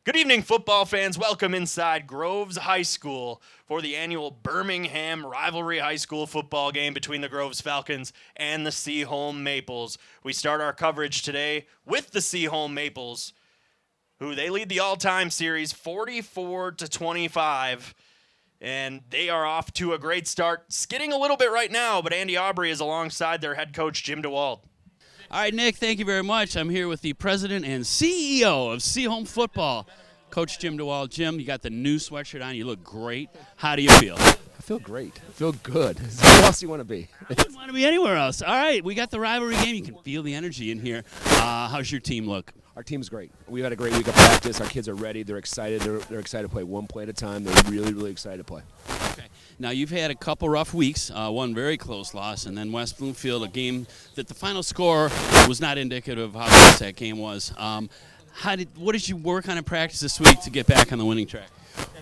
Good evening, football fans. Welcome inside Groves High School for the annual Birmingham Rivalry High School football game between the Groves Falcons and the Seaholm Maples. We start our coverage today with the Seaholm Maples, who they lead the all-time series 44-25, and they are off to a great start, skidding a little bit right now, but Andy Aubrey is alongside their head coach, Jim DeWald. All right, Nick, thank you very much. I'm here with the president and CEO of Seaholm Football, Coach Jim DeWald. Jim, you got the new sweatshirt on. You look great. How do you feel? I feel great. I feel good. Who else do you want to be? I don't want to be anywhere else. All right, we got the rivalry game. You can feel the energy in here. How's your team look? Our team's great. We've had a great week of practice. Our kids are ready. They're excited. They're excited to play one play at a time. They're really, really excited to play. Okay. Now, you've had a couple rough weeks, one very close loss, and then West Bloomfield, a game that the final score was not indicative of how close that game was. What did you work on in practice this week to get back on the winning track?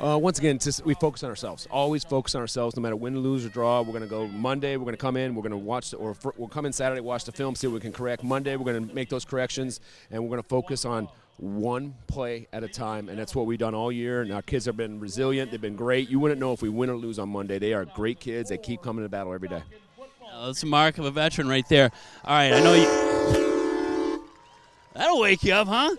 Once again, we focus on ourselves. Always focus on ourselves, no matter win, lose, or draw. We're going to go Monday. We're going to come in. We're going to watch, we'll come in Saturday, watch the film, see what we can correct. Monday, we're going to make those corrections, and we're going to focus on one play at a time, and that's what we've done all year. And our kids have been resilient. They've been great. You wouldn't know if we win or lose on Monday. They are great kids. They keep coming to battle every day. That's a mark of a veteran right there. All right, I know you. That'll wake you up, huh?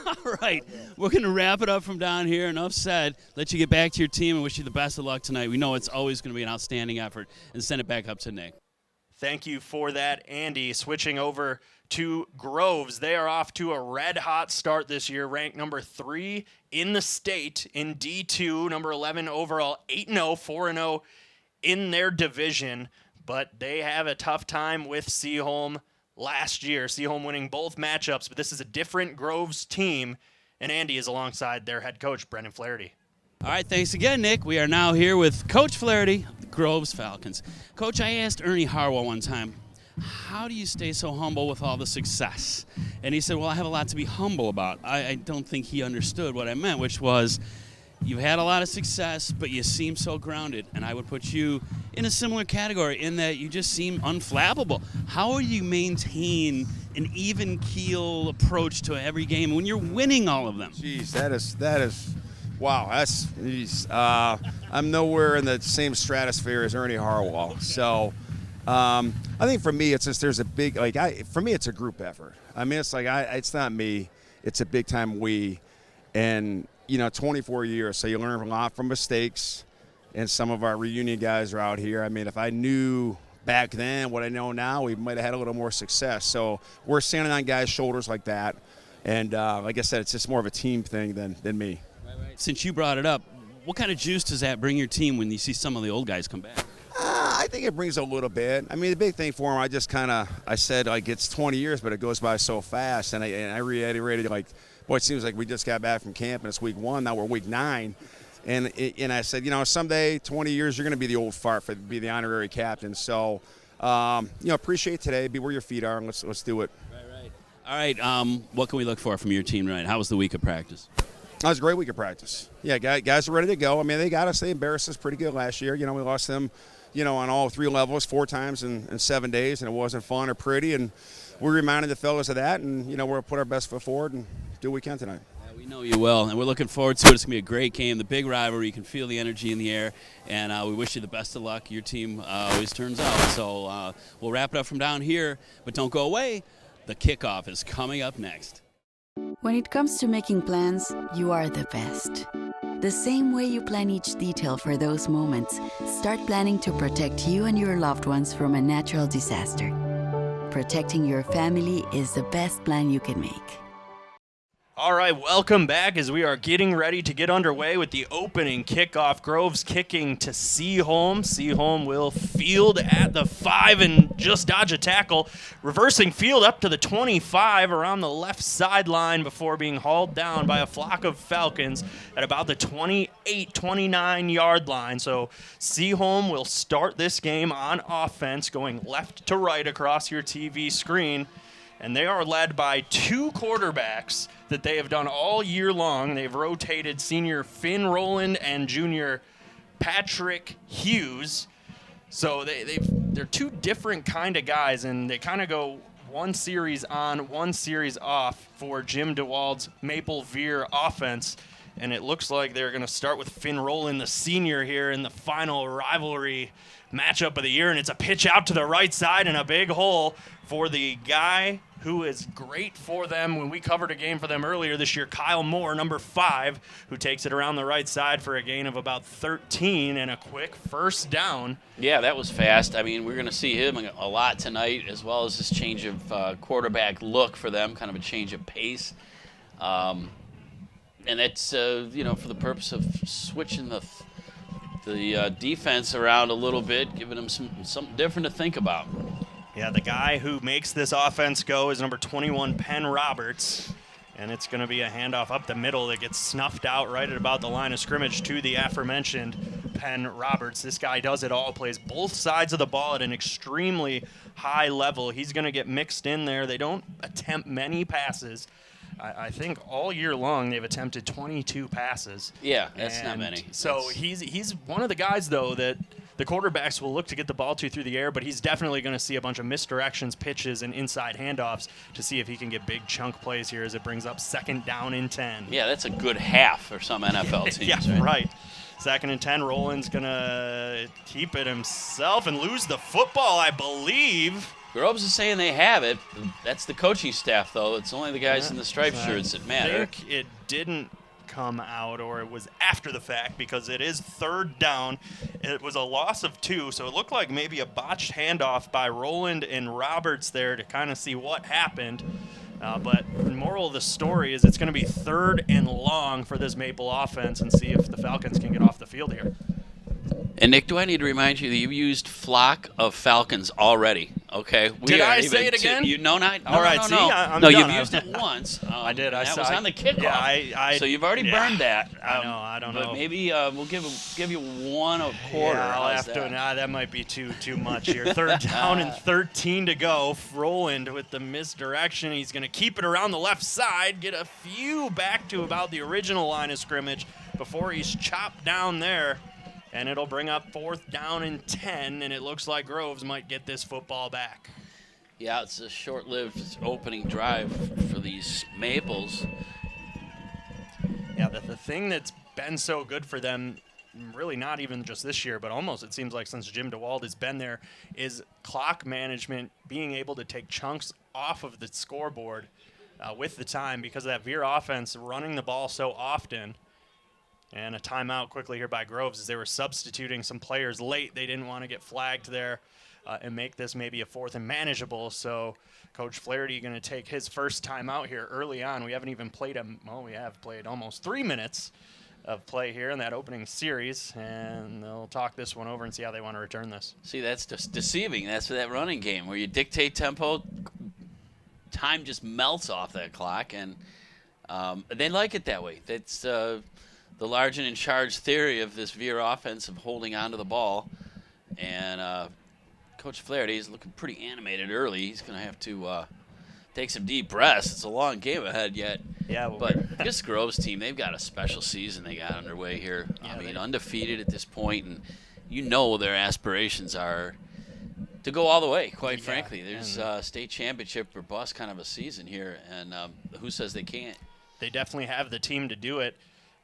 All right. We're going to wrap it up from down here. Enough said. Let you get back to your team and wish you the best of luck tonight. We know it's always going to be an outstanding effort. And send it back up to Nick. Thank you for that, Andy. Switching over to Groves. They are off to a red-hot start this year, ranked number 3 in the state in D2, number 11 overall, 8-0, 4-0 in their division. But they have a tough time with Seaholm last year. Seaholm winning both matchups, but this is a different Groves team, and Andy is alongside their head coach, Brendan Flaherty. All right, thanks again, Nick. We are now here with Coach Flaherty of the Groves Falcons. Coach, I asked Ernie Harwell one time, how do you stay so humble with all the success? And he said, well, I have a lot to be humble about. I don't think he understood what I meant, which was you've had a lot of success, but you seem so grounded. And I would put you in a similar category in that you just seem unflappable. How do you maintain an even keel approach to every game when you're winning all of them? Jeez, that is. Wow, I'm nowhere in the same stratosphere as Ernie Harwell. So I think for me, it's just there's a big, for me, it's a group effort. I mean, it's not me. It's a big time we. And, 24 years, so you learn a lot from mistakes. And some of our reunion guys are out here. I mean, if I knew back then what I know now, we might have had a little more success. So we're standing on guys' shoulders like that. And like I said, it's just more of a team thing than me. Since you brought it up, what kind of juice does that bring your team when you see some of the old guys come back? I think it brings a little bit. I mean, the big thing for them, I said, it's 20 years, but it goes by so fast. And I reiterated, boy, it seems like we just got back from camp and it's week 1. Now we're week 9. And I said, someday, 20 years, you're going to be the old fart be the honorary captain. So, appreciate today. Be where your feet are, and let's do it. Right. All right. What can we look for from your team tonight? How was the week of practice? That was a great week of practice. Yeah, guys are ready to go. I mean, they got us. They embarrassed us pretty good last year. We lost them, on all 3 levels 4 times in 7 days, and it wasn't fun or pretty. And we reminded the fellas of that, and, we're going to put our best foot forward and do what we can tonight. Yeah, we know you well, and we're looking forward to it. It's going to be a great game, the big rivalry. You can feel the energy in the air, and we wish you the best of luck. Your team always turns out. So we'll wrap it up from down here, but don't go away. The kickoff is coming up next. When it comes to making plans, you are the best. The same way you plan each detail for those moments, start planning to protect you and your loved ones from a natural disaster. Protecting your family is the best plan you can make. All right, welcome back as we are getting ready to get underway with the opening kickoff. Groves kicking to Seaholm. Seaholm will field at the 5 and just dodge a tackle. Reversing field up to the 25 around the left sideline before being hauled down by a flock of Falcons at about the 28-29 yard line. So Seaholm will start this game on offense, going left to right across your TV screen. And they are led by 2 quarterbacks that they have done all year long. They've rotated senior Finn Rowland and junior Patrick Hughes. So they're 2 different kind of guys, and they kind of go 1 series on, 1 series off for Jim DeWald's Maple Veer offense. And it looks like they're going to start with Finn Rowland, the senior, here in the final rivalry matchup of the year. And it's a pitch out to the right side and a big hole for the guy who is great for them. When we covered a game for them earlier this year, Kyle Moore, number 5, who takes it around the right side for a gain of about 13 and a quick first down. Yeah, that was fast. I mean, we're going to see him a lot tonight, as well as this change of quarterback look for them, kind of a change of pace. And that's, for the purpose of switching the defense around a little bit, giving them something different to think about. Yeah, the guy who makes this offense go is number 21, Penn Roberts. And it's going to be a handoff up the middle that gets snuffed out right at about the line of scrimmage to the aforementioned Penn Roberts. This guy does it all, plays both sides of the ball at an extremely high level. He's going to get mixed in there. They don't attempt many passes. I think all year long they've attempted 22 passes. Yeah, that's not many. So he's one of the guys, though, that the quarterbacks will look to get the ball to through the air, but he's definitely going to see a bunch of misdirections, pitches, and inside handoffs to see if he can get big chunk plays here as it brings up 2nd down and 10. Yeah, that's a good half for some NFL teams. Yeah, right. 2nd and 10, Rowland's going to keep it himself and lose the football, I believe. Groves is saying they have it. That's the coaching staff, though. It's only the guys in the striped shirts that matter. I think it didn't come out, or it was after the fact, because it is 3rd down. It was a loss of 2, so it looked like maybe a botched handoff by Rowland and Roberts there to kind of see what happened. But the moral of the story is it's going to be 3rd and long for this Maple offense, and see if the Falcons can get off the field here. And, Nick, do I need to remind you that you've used flock of Falcons already? Okay. Did I say it again? No. All right, see, I'm no, done. you've used it once. I did. That was on the kickoff. Yeah, so you've already burned that. I don't know. But maybe we'll give you 1 a quarter. Yeah, I'll have to. That might be too much here. 3rd down and 13 to go. Rowland with the misdirection. He's going to keep it around the left side, get a few back to about the original line of scrimmage before he's chopped down there. And it'll bring up 4th down and 10, and it looks like Groves might get this football back. Yeah, it's a short-lived opening drive for these Maples. Yeah, the thing that's been so good for them, really not even just this year, but almost it seems like since Jim DeWald has been there, is clock management, being able to take chunks off of the scoreboard with the time because of that Veer offense running the ball so often. And a timeout quickly here by Groves as they were substituting some players late. They didn't want to get flagged there and make this maybe a 4th and manageable. So Coach Flaherty going to take his first timeout here early on. We haven't even played we have played almost 3 minutes of play here in that opening series. And they'll talk this one over and see how they want to return this. See, that's just deceiving. That's for that running game where you dictate tempo. Time just melts off that clock. And they like it that way. That's the large and in charge theory of this Veer offense of holding on to the ball. And Coach Flaherty is looking pretty animated early. He's going to have to take some deep breaths. It's a long game ahead yet. Yeah, but this Groves team, they've got a special season they got underway here. Yeah, I mean, undefeated at this point, and their aspirations are to go all the way, quite frankly. There's a state championship or bust kind of a season here, and who says they can't? They definitely have the team to do it.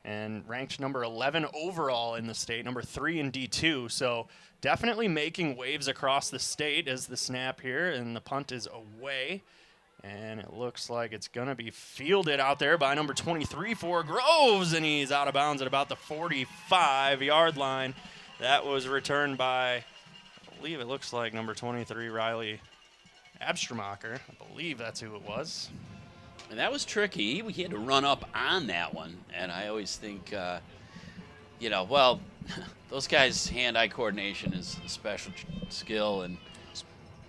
And ranked number 11 overall in the state, number 3 in D2. So definitely making waves across the state as the snap here, and the punt is away. And it looks like it's going to be fielded out there by number 23 for Groves, and he's out of bounds at about the 45-yard line. That was returned by, I believe it looks like number 23, Riley Abstramacher. I believe that's who it was. And that was tricky. He had to run up on that one. And I always think, those guys' hand-eye coordination is a special skill and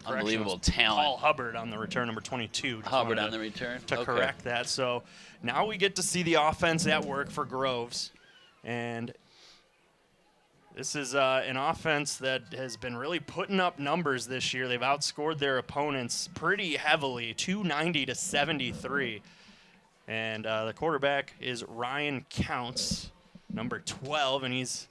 unbelievable talent. Paul Hubbard on the return, number 22. Hubbard on the return? To correct that. So now we get to see the offense at work for Groves. And this is an offense that has been really putting up numbers this year. They've outscored their opponents pretty heavily, 290 to 73. And the quarterback is Ryan Counts, number 12, and he's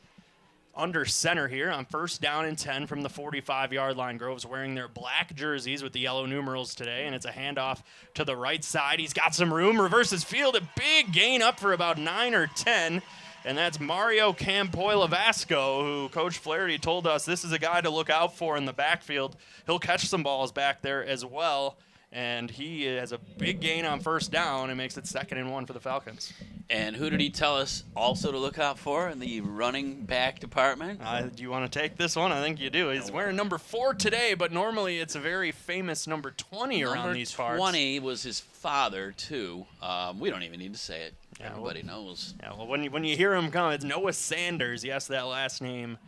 under center here on first down and 10 from the 45-yard line. Groves wearing their black jerseys with the yellow numerals today, and it's a handoff to the right side. He's got some room, reverses field, a big gain up for about 9 or 10, and that's Mario Campoy-Lavasco, who Coach Flaherty told us this is a guy to look out for in the backfield. He'll catch some balls back there as well, and he has a big gain on first down and makes it 2nd and 1 for the Falcons. And who did he tell us also to look out for in the running back department? Do you want to take this one? I think you do. He's wearing number 4 today, but normally it's a very famous number 20 around these parts. Number 20 was his father, too. We don't even need to say it. Yeah, Everybody knows. Yeah, well, when you hear him come, it's Noah Sanders. Yes, that last name,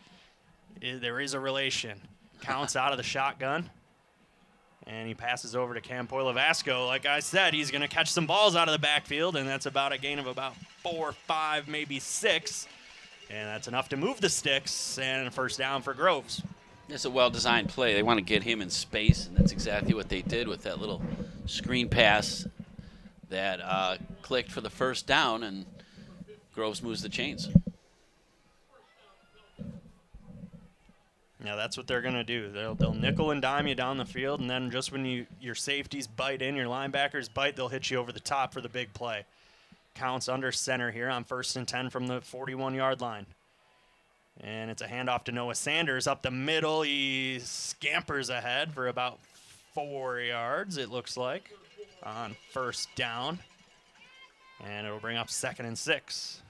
there is a relation. Counts out of the shotgun. And he passes over to Campoy-Lavasco. Like I said, he's going to catch some balls out of the backfield, and that's about a gain of about 4, 5, maybe 6. And that's enough to move the sticks, and a first down for Groves. It's a well-designed play. They want to get him in space, and that's exactly what they did with that little screen pass that clicked for the first down, and Groves moves the chains. Yeah, that's what they're going to do. They'll nickel and dime you down the field, and then just when your safeties bite in, your linebackers bite, they'll hit you over the top for the big play. Counts under center here on 1st and 10 from the 41-yard line. And it's a handoff to Noah Sanders up the middle. He scampers ahead for about 4 yards, it looks like, on first down. And it'll bring up 2nd and 6.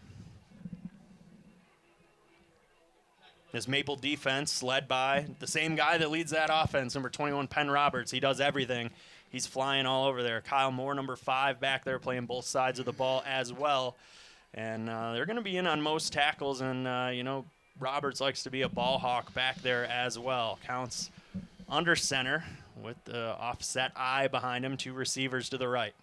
This Maple defense led by the same guy that leads that offense, number 21, Penn Roberts. He does everything. He's flying all over there. Kyle Moore, number 5, back there playing both sides of the ball as well. And they're going to be in on most tackles, and, Roberts likes to be a ball hawk back there as well. Counts under center with the offset eye behind him, 2 receivers to the right.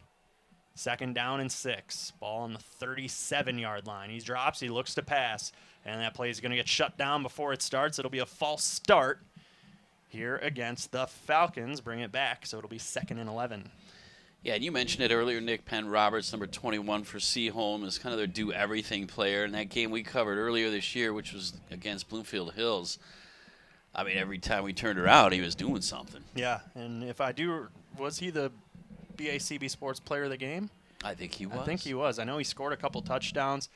2nd down and 6. Ball on the 37-yard line. He drops. He looks to pass. And that play is going to get shut down before it starts. It'll be a false start here against the Falcons. Bring it back, so it'll be 2nd and 11. Yeah, and you mentioned it earlier, Nick. Penn Roberts, number 21 for Seaholm, is kind of their do-everything player. In that game we covered earlier this year, which was against Bloomfield Hills, I mean, every time we turned around, he was doing something. Yeah, and was he the BACB Sports Player of the Game? I think he was. I think he was. I know he scored a couple touchdowns.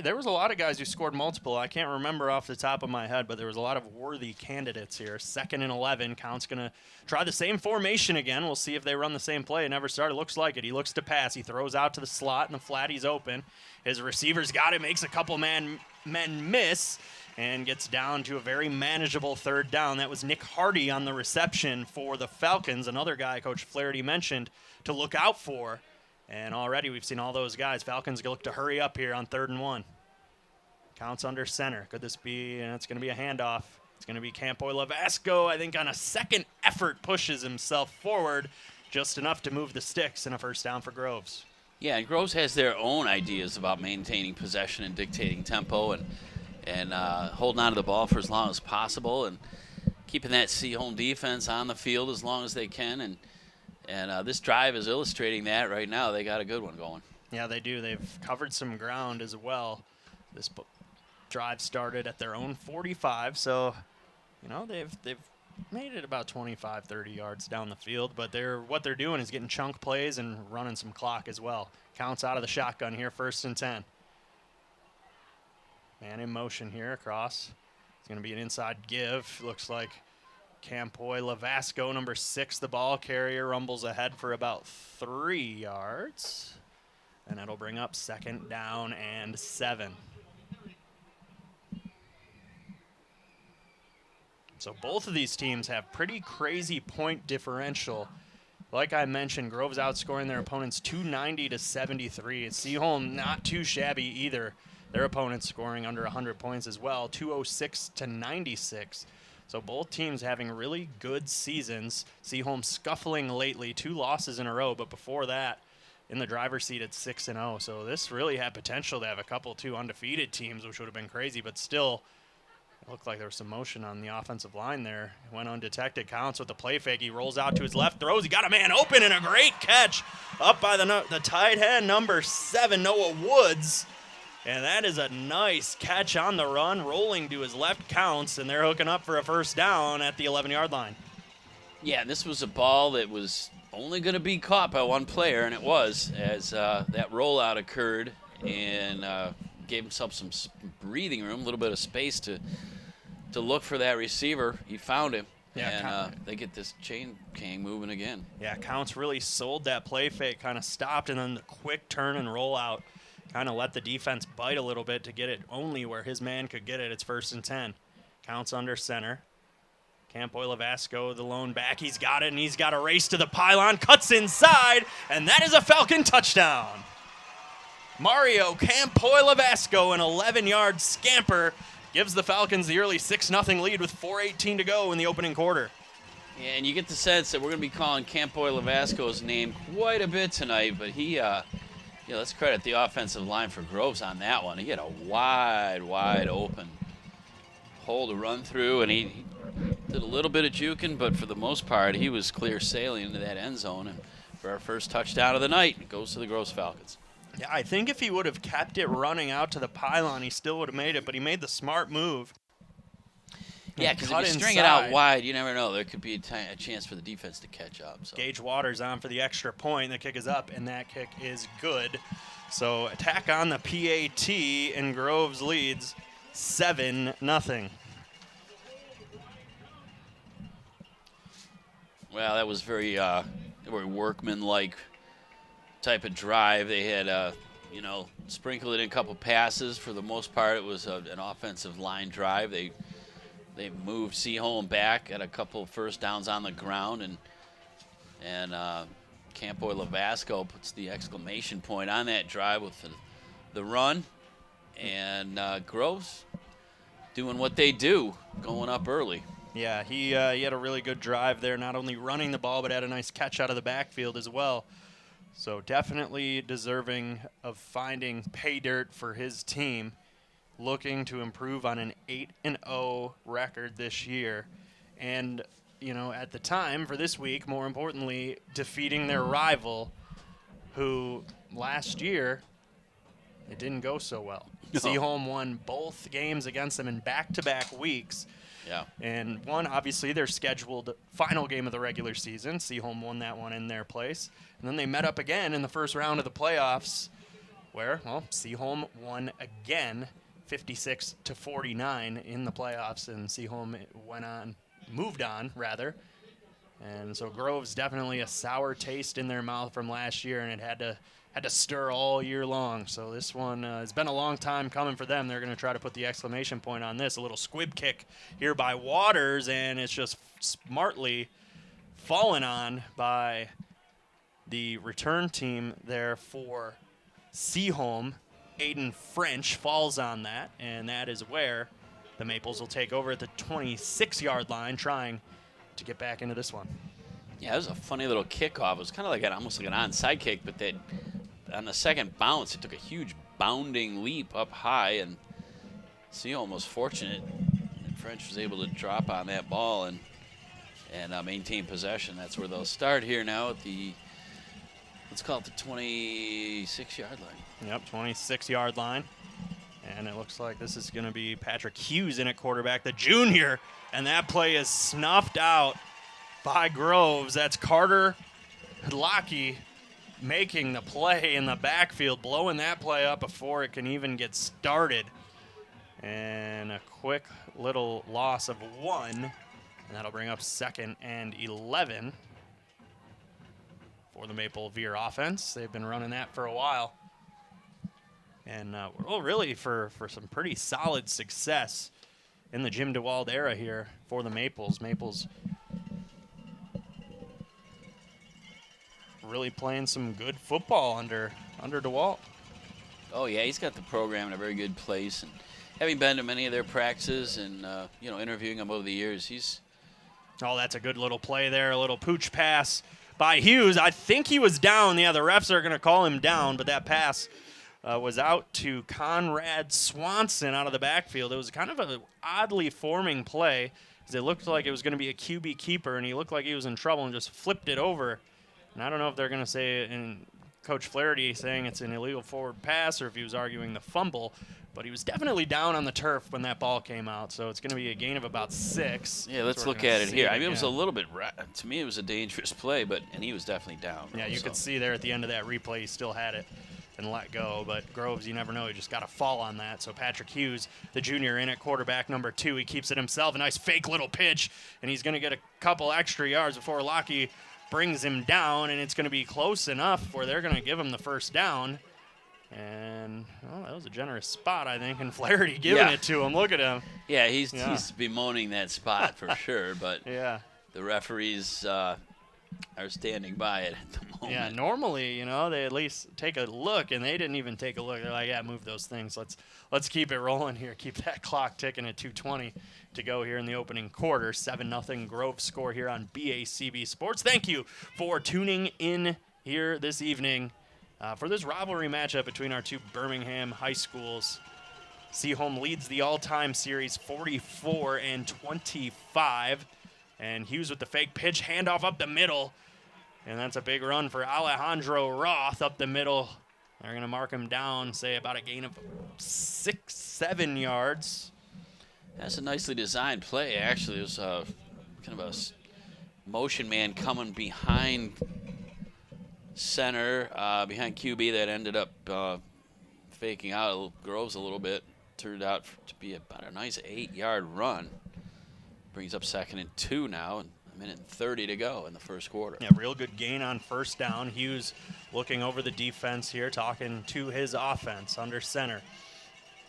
There was a lot of guys who scored multiple. I can't remember off the top of my head, but there was a lot of worthy candidates here. 2nd and 11. Count's going to try the same formation again. We'll see if they run the same play. It never started. Looks like it. He looks to pass. He throws out to the slot, and the flat, he's open. His receiver's got it, makes a couple men miss, and gets down to a very manageable 3rd down. That was Nick Hardy on the reception for the Falcons, another guy Coach Flaherty mentioned to look out for. And already we've seen all those guys. Falcons look to hurry up here on 3rd and 1. Counts under center. Could this be, and it's going to be a handoff. It's going to be Campoy-Lavasco, I think on a second effort, pushes himself forward just enough to move the sticks, and a first down for Groves. Yeah, and Groves has their own ideas about maintaining possession and dictating tempo and holding on to the ball for as long as possible and keeping that Seaholm defense on the field as long as they can. And this drive is illustrating that right now. They got a good one going. Yeah, they do. They've covered some ground as well. This drive started at their own 45, so they've made it about 25, 30 yards down the field. But what they're doing is getting chunk plays and running some clock as well. Counts out of the shotgun here, 1st and 10. Man in motion here across. It's going to be an inside give. Looks like Campoy-Lavasco, number 6, the ball carrier, rumbles ahead for about 3 yards. And that'll bring up 2nd down and 7. So both of these teams have pretty crazy point differential. Like I mentioned, Groves outscoring their opponents 290 to 73. And Seaholm not too shabby either. Their opponents scoring under 100 points as well, 206 to 96. So both teams having really good seasons. Seaholm scuffling lately, 2 losses in a row, but before that, in the driver's seat at 6-0. So this really had potential to have a couple 2 undefeated teams, which would have been crazy, but still, it looked like there was some motion on the offensive line there. It went undetected. Counts with the play fake. He rolls out to his left, throws. He got a man open, and a great catch up by the tight end, number 7, Noah Woods. And that is a nice catch on the run, rolling to his left counts, and they're hooking up for a first down at the 11-yard line. Yeah, this was a ball that was only going to be caught by one player, and it was, as that rollout occurred and gave himself some breathing room, a little bit of space to look for that receiver. He found him, and they get this chain gang moving again. Yeah, Counts really sold that play fake, kind of stopped, and then the quick turn and rollout kind of let the defense bite a little bit to get it only where his man could get it. It's 1st and 10. Counts under center. Campoy Lavasco, the lone back. He's got it, and he's got a race to the pylon. Cuts inside, and that is a Falcon touchdown. Mario Campoy Lavasco, an 11-yard scamper, gives the Falcons the early 6-0 lead with 4:18 to go in the opening quarter. Yeah, and you get the sense that we're going to be calling Campoy Lavasco's name quite a bit tonight, but he let's credit the offensive line for Groves on that one. He had a wide open hole to run through, and he did a little bit of juking, but for the most part, he was clear sailing into that end zone. And for our first touchdown of the night, it goes to the Groves Falcons. Yeah, I think if he would have kept it running out to the pylon, he still would have made it, but he made the smart move. Yeah, because if you string it out wide, you never know. There could be a chance for the defense to catch up. So. Gage Waters on for the extra point. The kick is up, and that kick is good. So attack on the PAT, and Groves leads 7-0. Well, that was very workman-like type of drive. They had, sprinkled it in a couple passes. For the most part, it was an offensive line drive. They moved Seaholm back at a couple of first downs on the ground, and Campoy Lavasco puts the exclamation point on that drive with the run, and Groves doing what they do, going up early. Yeah, he had a really good drive there, not only running the ball, but had a nice catch out of the backfield as well. So definitely deserving of finding pay dirt for his team, looking to improve on an 8-0 record this year. And, at the time for this week, more importantly, defeating their rival, who last year, it didn't go so well. No. Seaholm won both games against them in back-to-back weeks. Yeah. And one, obviously, their scheduled final game of the regular season. Seaholm won that one in their place. And then they met up again in the first round of the playoffs where, Seaholm won again 56-49 in the playoffs, and Seaholm moved on. And so Groves definitely a sour taste in their mouth from last year, and it had to stir all year long. So this one has been a long time coming for them. They're going to try to put the exclamation point on this. A little squib kick here by Waters, and it's just smartly fallen on by the return team there for Seaholm. Aiden French falls on that, and that is where the Maples will take over at the 26-yard line, trying to get back into this one. Yeah, it was a funny little kickoff. It was kind of almost like an onside kick, but that on the second bounce, it took a huge bounding leap up high, and Seaholm was fortunate. French was able to drop on that ball and maintain possession. That's where they'll start here now at the, let's call it the 26-yard line. Yep, 26-yard line. And it looks like this is going to be Patrick Hughes in at quarterback, the junior. And that play is snuffed out by Groves. That's Carter Lockey making the play in the backfield, blowing that play up before it can even get started. And a quick little loss of 1. And that'll bring up 2nd and 11 for the Maple Veer offense. They've been running that for a while. And really for some pretty solid success in the Jim DeWald era here for the Maples. Maples really playing some good football under DeWalt. Oh, yeah, he's got the program in a very good place. And having been to many of their practices and, interviewing them over the years, he's... Oh, that's a good little play there, a little pooch pass by Hughes. I think he was down. Yeah, the refs are going to call him down, but that pass was out to Conrad Swanson out of the backfield. It was kind of an oddly forming play because it looked like it was going to be a QB keeper, and he looked like he was in trouble and just flipped it over. And I don't know if they're going to say and Coach Flaherty saying it's an illegal forward pass or if he was arguing the fumble, but he was definitely down on the turf when that ball came out, so it's going to be a gain of about 6. Yeah, let's look at it here. I mean, it was a little bit, to me, it was a dangerous play, and he was definitely down. Yeah, you could see there at the end of that replay, he still had it and let go, but Groves, you never know, he just got a fall on that. So Patrick Hughes, the junior, in at quarterback number 2. He keeps it himself, a nice fake little pitch, and he's going to get a couple extra yards before Lockie brings him down, and it's going to be close enough where they're going to give him the first down. And, well, that was a generous spot, I think, and Flaherty giving it to him. Look at him. Yeah, he's bemoaning that spot for sure, but yeah, the referees are standing by it at the moment. Yeah, normally, they at least take a look, and they didn't even take a look. They're like, yeah, move those things. Let's keep it rolling here. Keep that clock ticking at 2:20 to go here in the opening quarter. 7-0 Groves score here on BACB Sports. Thank you for tuning in here this evening. For this rivalry matchup between our two Birmingham high schools. Seaholm leads the all-time series 44-25. And Hughes with the fake pitch, handoff up the middle. And that's a big run for Alejandro Roth up the middle. They're going to mark him down, say about a gain of 6-7 yards. That's a nicely designed play, actually. It was kind of a motion man coming behind center, behind QB that ended up faking out Groves a little bit. Turned out to be about a nice 8-yard run. Brings up 2nd and 2 now, and 1:30 to go in the first quarter. Yeah, real good gain on first down. Hughes looking over the defense here, talking to his offense under center.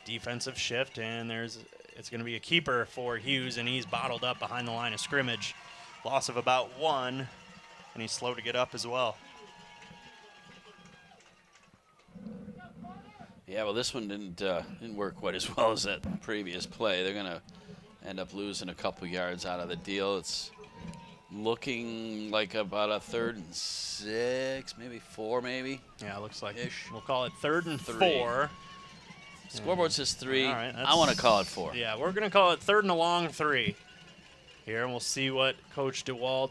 Defensive shift, and it's going to be a keeper for Hughes, and he's bottled up behind the line of scrimmage. Loss of about 1, and he's slow to get up as well. Yeah, well, this one didn't work quite as well as that previous play. They're going to end up losing a couple yards out of the deal. It's looking like about a 3rd and 6, maybe 4, maybe. Yeah, it looks like Ish. We'll call it 3rd and 3. 4. Scoreboard says 3. All right, I want to call it 4. Yeah, we're going to call it 3rd and a long 3 here, and we'll see what Coach DeWald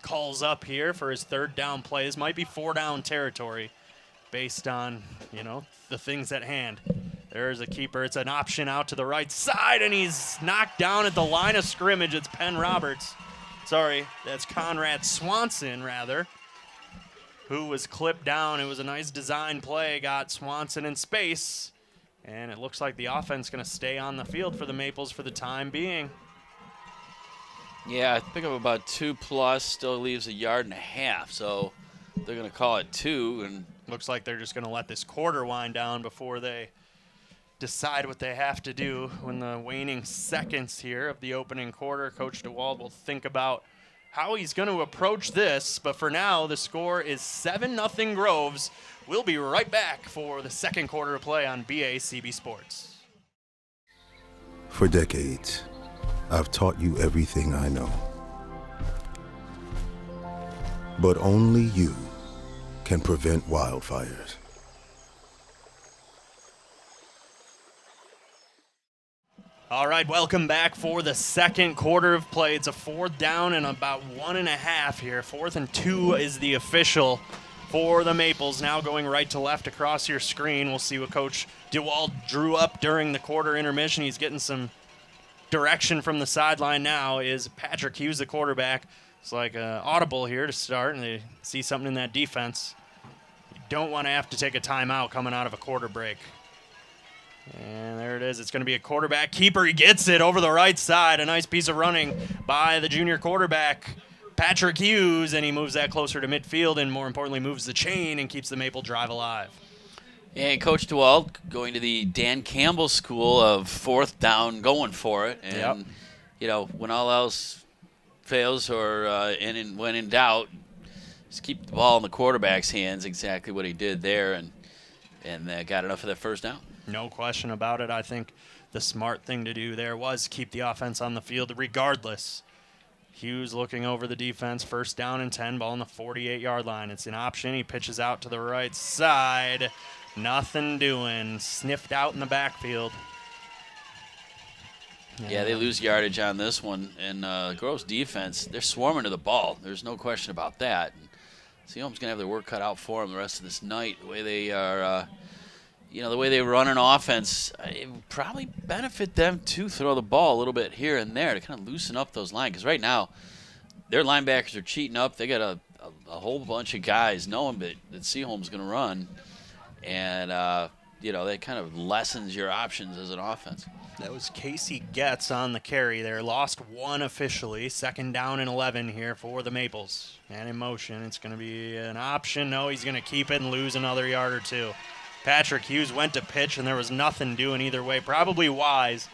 calls up here for his 3rd down play. This might be 4-down territory based on, the things at hand. There's a keeper. It's an option out to the right side, and he's knocked down at the line of scrimmage. It's Penn Roberts. Sorry, that's Conrad Swanson, rather, who was clipped down. It was a nice design play. Got Swanson in space, and it looks like the offense going to stay on the field for the Maples for the time being. Yeah, I think of about 2+, still leaves 1.5 yards, so they're going to call it 2. And looks like they're just going to let this quarter wind down before they decide what they have to do. When the waning seconds here of the opening quarter, Coach DeWald will think about how he's going to approach this. But for now, the score is 7-0 Groves. We'll be right back for the second quarter of play on BACB Sports. For decades, I've taught you everything I know. But only you can prevent wildfires. All right, welcome back for the second quarter of play. It's a 4th down and about 1.5 here. 4th and 2 is the official for the Maples. Now going right to left across your screen. We'll see what Coach DeWald drew up during the quarter intermission. He's getting some direction from the sideline now. Is Patrick Hughes, the quarterback. It's like audible here to start, and they see something in that defense. You don't want to have to take a timeout coming out of a quarter break. And there it is. It's going to be a quarterback keeper. He gets it over the right side. A nice piece of running by the junior quarterback, Patrick Hughes, and he moves that closer to midfield and, more importantly, moves the chain and keeps the Maple drive alive. And Coach DeWald going to the Dan Campbell school of 4th down, going for it. And, when all else fails or when in doubt, just keep the ball in the quarterback's hands, exactly what he did there, and got enough of that first down. No question about it. I think the smart thing to do there was keep the offense on the field regardless. Hughes looking over the defense, 1st down and 10, ball on the 48-yard line. It's an option. He pitches out to the right side. Nothing doing. Sniffed out in the backfield. Yeah, they lose yardage on this one. And Groves defense, they're swarming to the ball. There's no question about that. Seaholm's going to have their work cut out for them the rest of this night. The way they are, the way they run an offense, it would probably benefit them to throw the ball a little bit here and there to kind of loosen up those lines. Because right now, their linebackers are cheating up. They got a whole bunch of guys knowing that Seaholm's going to run. And, that kind of lessens your options as an offense. That was Casey Getz on the carry there. Lost one officially. 2nd down and 11 here for the Maples. And in motion, it's going to be an option. No, he's going to keep it and lose another yard or two. Patrick Hughes went to pitch, and there was nothing doing either way. Probably wise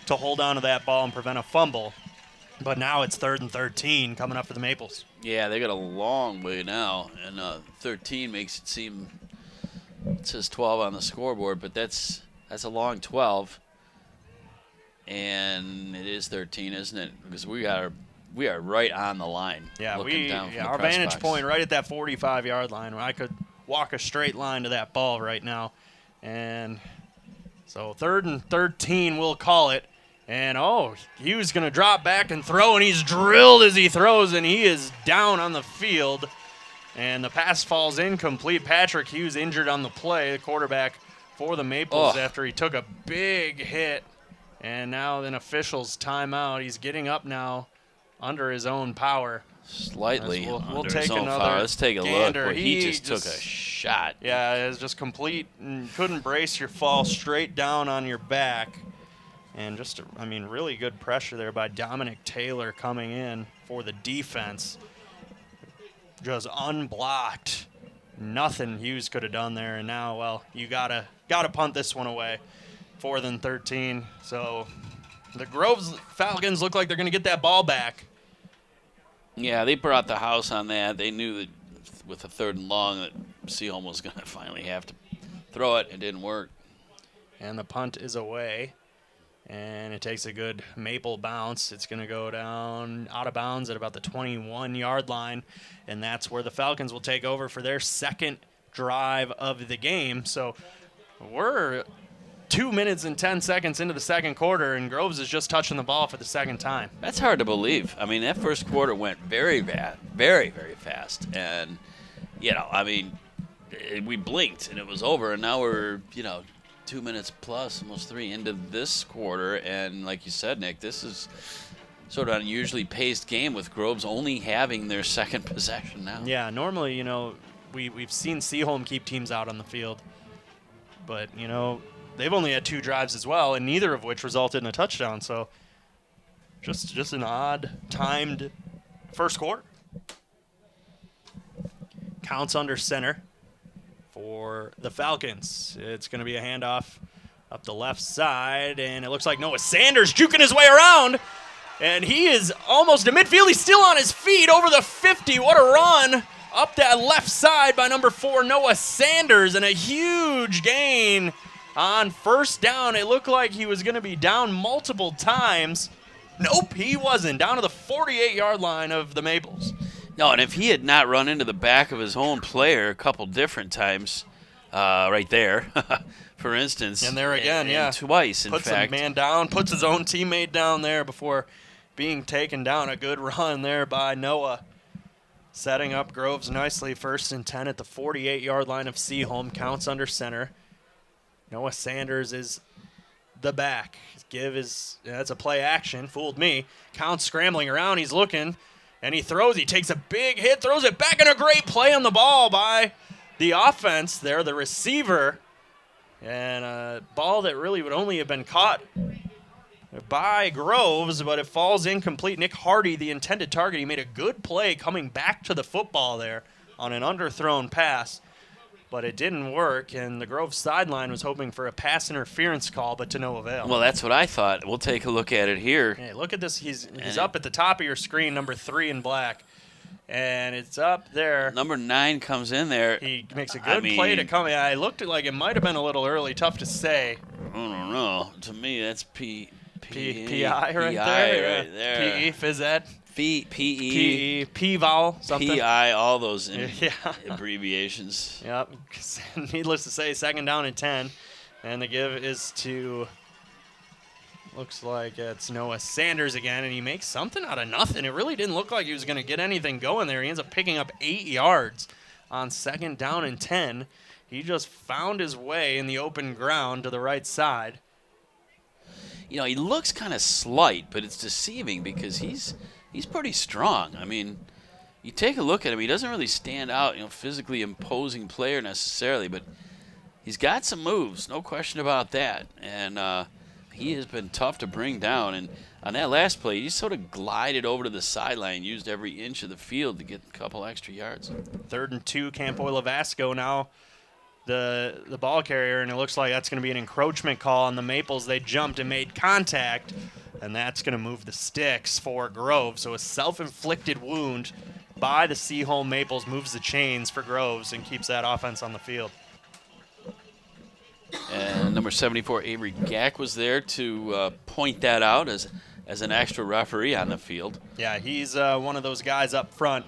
to hold on to that ball and prevent a fumble. But now it's 3rd and 13 coming up for the Maples. Yeah, they got a long way now. And 13 makes it seem, it says 12 on the scoreboard, but that's a long 12. And it is 13, isn't it? Because we are right on the line. Yeah, looking down from the our press vantage box. point right at that 45-yard line. I could walk a straight line to that ball right now. And so 3rd and 13, we'll call it. And, he was going to drop back and throw, and he's drilled as he throws, and he is down on the field. And the pass falls incomplete. Patrick Hughes injured on the play, the quarterback for the Maples, after he took a big hit. And now an official's timeout. He's getting up now under his own power. Slightly We'll under take his own another power. Let's take a gander. look. Boy, he just took a shot. Yeah, it was just complete. Couldn't brace your fall straight down on your back. And just, really good pressure there by Dominic Taylor coming in for the defense. Just unblocked. Nothing Hughes could have done there. And now, you gotta punt this one away. 4th and 13. So the Groves Falcons look like they're going to get that ball back. Yeah, they brought the house on that. They knew that with a 3rd and long that Seaholm was going to finally have to throw it. It didn't work. And the punt is away. And it takes a good Maple bounce. It's going to go down out of bounds at about the 21-yard line. And that's where the Falcons will take over for their 2nd drive of the game. So we're 2 minutes and 10 seconds into the 2nd quarter, and Groves is just touching the ball for the 2nd time. That's hard to believe. That first quarter went very bad, very, very fast. And, we blinked, and it was over. And now we're, 2 minutes plus, almost 3 into this quarter. And like you said, Nick, this is sort of an unusually paced game with Groves only having their 2nd possession now. Yeah, normally, we've seen Seaholm keep teams out on the field. But, they've only had 2 drives as well, and neither of which resulted in a touchdown. So just an odd timed first quarter. Counts under center for the Falcons. It's going to be a handoff up the left side, and it looks like Noah Sanders juking his way around, and he is almost to midfield. He's still on his feet over the 50. What a run up that left side by number 4, Noah Sanders, and a huge gain on 1st down. It looked like he was going to be down multiple times. Nope, he wasn't. Down to the 48-yard line of the Maples. No, and if he had not run into the back of his own player a couple different times, right there, for instance. And there again, and twice, in fact. Puts a man down, puts his own teammate down there before being taken down. A good run there by Noah. Setting up Groves nicely. 1st and 10 at the 48-yard line of Seaholm. Counts under center. Noah Sanders is the back. That's a play action. Fooled me. Counts scrambling around. He's looking, and he throws. He takes a big hit, throws it back, and a great play on the ball by the offense there, the receiver. And a ball that really would only have been caught by Groves, but it falls incomplete. Nick Hardy, the intended target, he made a good play coming back to the football there on an underthrown pass. But it didn't work, and the Grove sideline was hoping for a pass interference call, but to no avail. Well, that's what I thought. We'll take a look at it here. Hey, look at this. He's up at the top of your screen, number 3 in black. And it's up there. Number 9 comes in there. He makes a good play to come in. I looked like it might have been a little early. Tough to say. I don't know. To me, that's PI right there. Right there. PE, phys ed. PE, P-vowel, something. PI, all those abbreviations. Yep. Needless to say, 2nd down and 10. And the give is to, looks like it's Noah Sanders again, and he makes something out of nothing. It really didn't look like he was going to get anything going there. He ends up picking up 8 yards on 2nd down and 10. He just found his way in the open ground to the right side. You know, he looks kind of slight, but it's deceiving because he's pretty strong. I mean, you take a look at him, he doesn't really stand out, physically imposing player necessarily, but he's got some moves, no question about that. And he has been tough to bring down. And on that last play, he sort of glided over to the sideline, used every inch of the field to get a couple extra yards. 3rd and 2, Campoy Levasco now the ball carrier, and it looks like that's going to be an encroachment call on the Maples. They jumped and made contact, and that's going to move the sticks for Groves. So a self-inflicted wound by the Seaholm Maples moves the chains for Groves and keeps that offense on the field. And number 74, Avery Gack, was there to point that out as an extra referee on the field. Yeah, he's one of those guys up front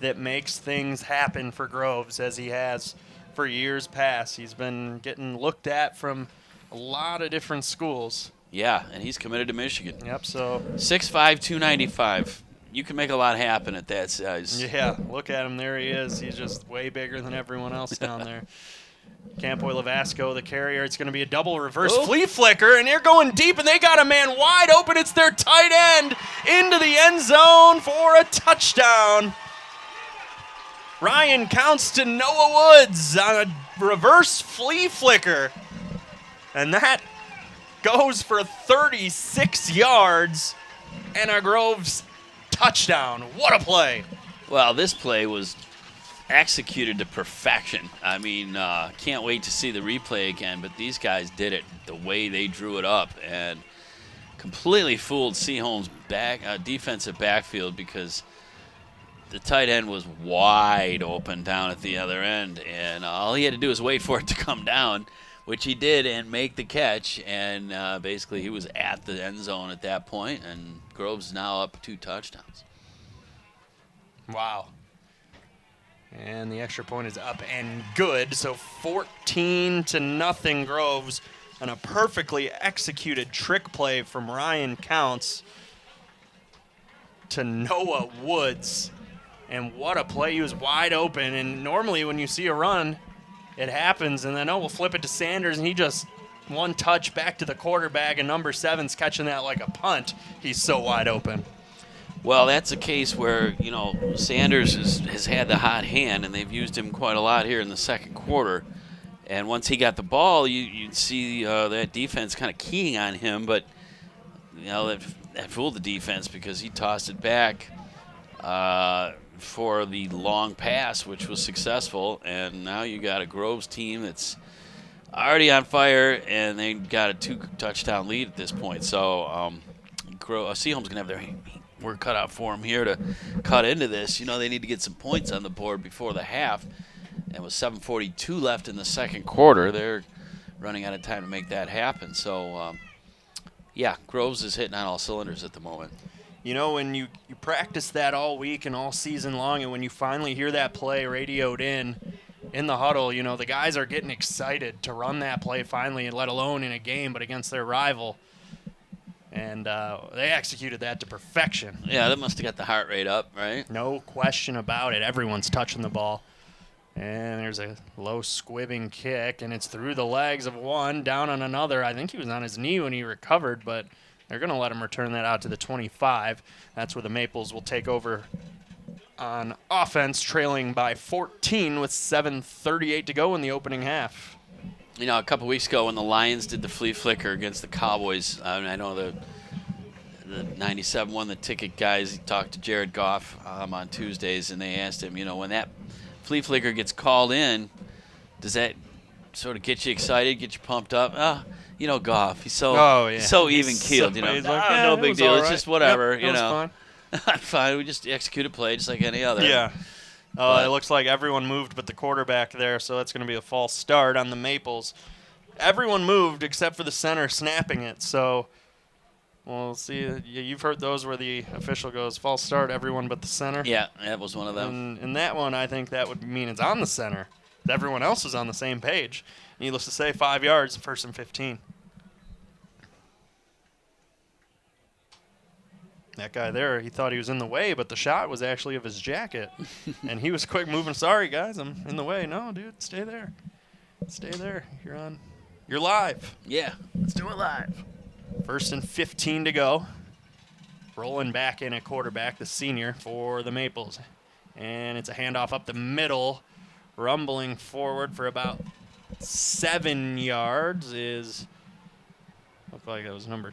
that makes things happen for Groves, as he has for years past. He's been getting looked at from a lot of different schools. Yeah, and he's committed to Michigan. Yep, so 6'5", 295. You can make a lot happen at that size. yeah, look at him. There he is. He's just way bigger than everyone else down there. Campoy Levasco, the carrier. It's going to be a double reverse flea flicker, and they're going deep, and they got a man wide open. It's their tight end into the end zone for a touchdown. Ryan counts to Noah Woods on a reverse flea flicker, and that goes for 36 yards and a Groves touchdown. What a play. Well, this play was executed to perfection. I mean, can't wait to see the replay again, but these guys did it the way they drew it up and completely fooled Seaholm's defensive backfield, because the tight end was wide open down at the other end, and all he had to do was wait for it to come down, which he did, and make the catch, and basically he was at the end zone at that point, and Groves is now up 2 touchdowns. Wow. And the extra point is up and good, so 14-0 Groves on a perfectly executed trick play from Ryan Counts to Noah Woods. And what a play. He was wide open, and normally when you see a run, it happens, and then, we'll flip it to Sanders, and he just one touch back to the quarterback, and number 7's catching that like a punt. He's so wide open. Well, that's a case where, Sanders has had the hot hand, and they've used him quite a lot here in the second quarter. And once he got the ball, you'd see that defense kind of keying on him, but, that fooled the defense, because he tossed it back for the long pass, which was successful. And now you got a Groves team that's already on fire, and they got a 2-touchdown lead at this point. So Seaholm's going to have their work cut out for them here to cut into this. They need to get some points on the board before the half. And with 7:42 left in the second quarter, they're running out of time to make that happen. So, Groves is hitting on all cylinders at the moment. When you practice that all week and all season long, and when you finally hear that play radioed in the huddle, the guys are getting excited to run that play finally, and let alone in a game, but against their rival. And they executed that to perfection. Yeah, that must have got the heart rate up, right? No question about it. Everyone's touching the ball. And there's a low squibbing kick, and it's through the legs of one, down on another. I think he was on his knee when he recovered, but they're going to let him return that out to the 25. That's where the Maples will take over on offense, trailing by 14 with 7:38 to go in the opening half. A couple weeks ago when the Lions did the flea flicker against the Cowboys, I know the 97 won the ticket guys. He talked to Jared Goff on Tuesdays, and they asked him, when that flea flicker gets called in, does that sort of get you excited, get you pumped up? Goff, he's so even-keeled, He's like, no big deal. It's right. just whatever, Yep, I'm fine. We just execute a play just like any other. Yeah. It looks like everyone moved but the quarterback there, so that's going to be a false start on the Maples. Everyone moved except for the center snapping it, so we'll see. You've heard those where the official goes, false start, everyone but the center. Yeah, that was one of them. And in that one, I think that would mean it's on the center. Everyone else is on the same page. Needless to say, 5 yards, 1st and 15. That guy there, he thought he was in the way, but the shot was actually of his jacket. And he was quick moving. Sorry, guys, I'm in the way. No, dude, stay there. Stay there. You're live. Yeah, let's do it live. 1st and 15 to go. Rolling back in at quarterback, the senior for the Maples. And it's a handoff up the middle. Rumbling forward for about 7 yards is, looked like it was number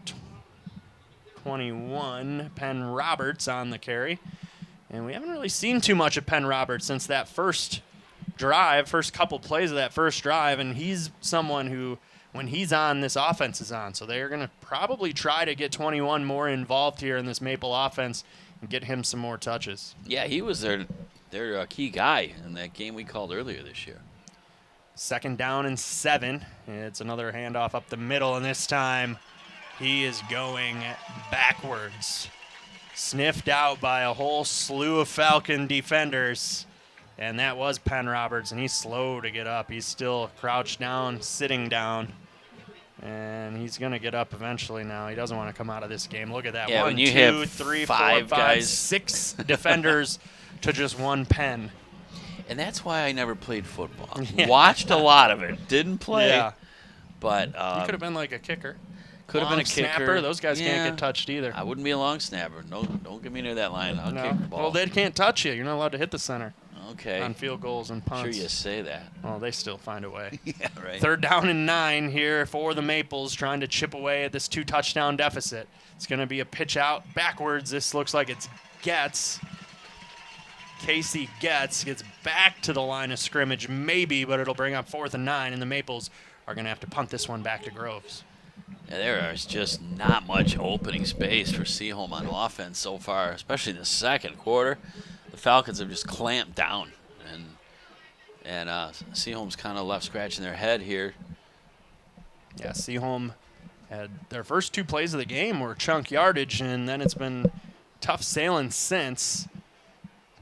21, Penn Roberts on the carry. And we haven't really seen too much of Penn Roberts since that first couple plays of that first drive. And he's someone who, when he's on, this offense is on. So they're going to probably try to get 21 more involved here in this Maple offense and get him some more touches. Yeah, he was their key guy in that game we called earlier this year. 2nd down and 7. It's another handoff up the middle, and this time he is going backwards. Sniffed out by a whole slew of Falcon defenders, and that was Penn Roberts, and he's slow to get up. He's still crouched down, sitting down, and he's going to get up eventually now. He doesn't want to come out of this game. Look at that. Yeah, 1, when you 2, have 3, 4, five 5, guys. 6 defenders to just one Penn. And that's why I never played football. Yeah. Watched a lot of it. Didn't play. Yeah. But He could have been like a kicker. could have been a Long kicker. snapper. Those guys Yeah. can't get touched either. I wouldn't be a long snapper. No, don't get me near that line. I'll No. kick the ball. Well, they can't touch you. You're not allowed to hit the center okay. on field goals and Sure punts. you say that. Well, they still find a way. Yeah, right. 3rd down and 9 here for the Maples, trying to chip away at this 2-touchdown deficit. It's going to be a pitch out backwards. This looks like it's Getz. Casey Getz gets back to the line of scrimmage, maybe, but it'll bring up 4th and 9, and the Maples are going to have to punt this one back to Groves. Yeah, there is just not much opening space for Seaholm on offense so far, especially in the second quarter. The Falcons have just clamped down, and Seaholm's kind of left scratching their head here. Yeah, Seaholm had their first 2 plays of the game were chunk yardage, and then it's been tough sailing since.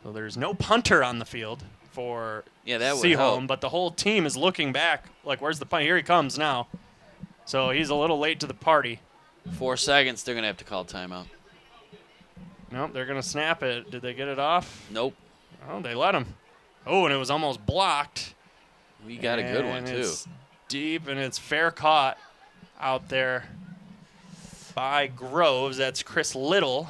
So there's no punter on the field for That would Seaholm, help. but the whole team is looking back, like, where's the punt? Here he comes now. So he's a little late to the party. 4 seconds, they're going to have to call timeout. Nope, they're going to snap it. Did they get it off? Nope. Oh, they let him. Oh, and it was almost blocked. We got a good one, And too. It's deep, and it's fair caught out there by Groves. That's Chris Little,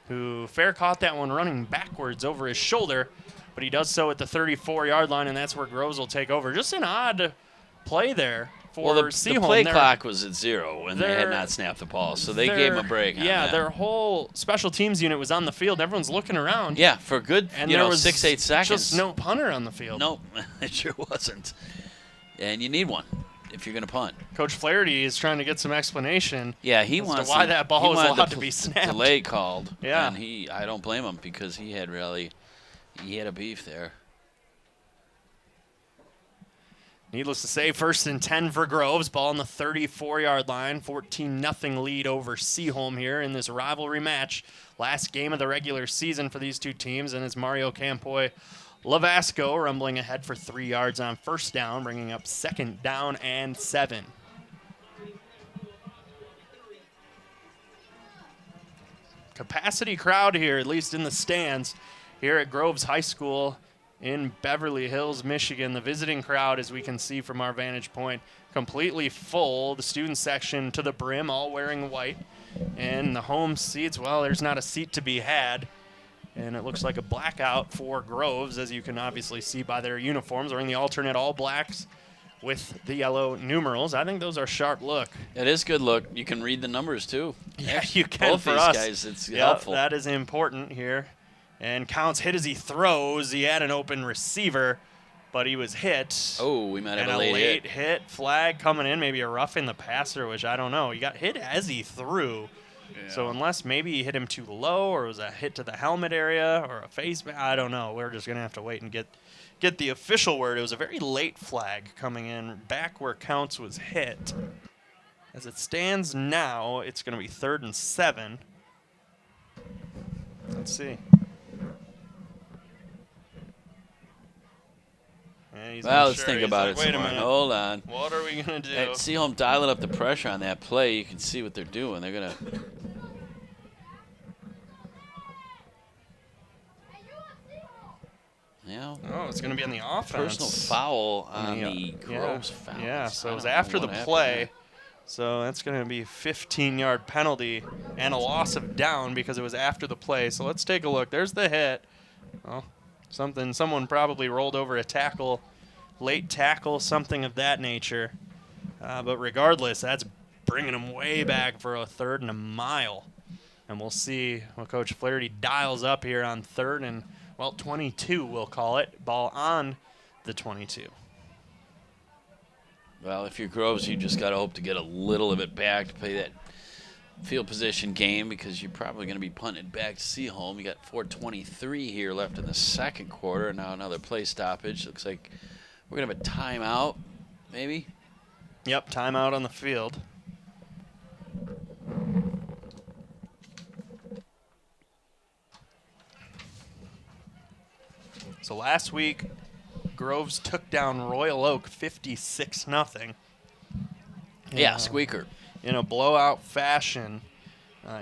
who fair caught that one running backwards over his shoulder, but he does so at the 34-yard line, and that's where Groves will take over. Just an odd play there for the Seaholm. play clock was at 0 when they had they're- not snapped the ball, so they gave him a break on Yeah, that. their whole special teams unit was on the field. Everyone's looking around. Yeah, for good, And there was 6-8 seconds. just no punter on the field. Nope, it sure wasn't. And you need one if you're going to punt. Coach Flaherty is trying to get some explanation. Yeah, he as wants to why that ball he was wanted allowed the to be snapped. delay called. Yeah. And I don't blame him because he had a beef there. Needless to say, 1st and 10 for Groves. Ball on the 34-yard line. 14-0 lead over Seaholm here in this rivalry match. Last game of the regular season for these two teams, and it's Mario Campoy Lavasco rumbling ahead for 3 yards on 1st down, bringing up 2nd down and 7. Capacity crowd here, at least in the stands, here at Groves High School in Beverly Hills, Michigan. The visiting crowd, as we can see from our vantage point, completely full. The student section to the brim, all wearing white. And the home seats, well, there's not a seat to be had. And it looks like a blackout for Groves, as you can obviously see by their uniforms, wearing the alternate all blacks with the yellow numerals. I think those are sharp look. It is good look. You can read the numbers, too. Yeah, you can Both for these us. guys, it's Yep, helpful. that is important here. And Counts hit as he throws. He had an open receiver, but he was hit. Oh, we might have And a late hit. hit. Flag coming in, maybe a roughing the passer, which I don't know. He got hit as he threw. So unless maybe he hit him too low or it was a hit to the helmet area or a face, I don't know. We're just going to have to wait and get the official word. It was a very late flag coming in back where Counts was hit. As it stands now, it's going to be 3rd and 7. Let's see. Yeah, he's Well, not let's sure. think He's about like, it Wait some a more. minute. Hold on. What are we going to do? Hey, Seaholm dialing up the pressure on that play. You can see what they're doing. They're going to Yeah. Oh, it's going to be on the offense. Personal foul on the Groves Falcons. Yeah, so it was I don't know after the what happened play. there. So that's going to be a 15-yard penalty and a loss of down because it was after the play. So let's take a look. There's the hit. Well, someone probably rolled over a tackle, late tackle, something of that nature. But regardless, that's bringing them way back for a 3rd and a mile. And we'll see what Coach Flaherty dials up here on 3rd and, 22, we'll call it. Ball on the 22. Well, if you're Groves, you just got to hope to get a little of it back to play that field position game because you're probably going to be punting it back to Seaholm. You got 4:23 here left in the second quarter, and now another play stoppage. Looks like we're going to have a timeout, maybe. Yep, timeout on the field. So last week, Groves took down Royal Oak 56-0. Yeah, squeaker. In a blowout fashion,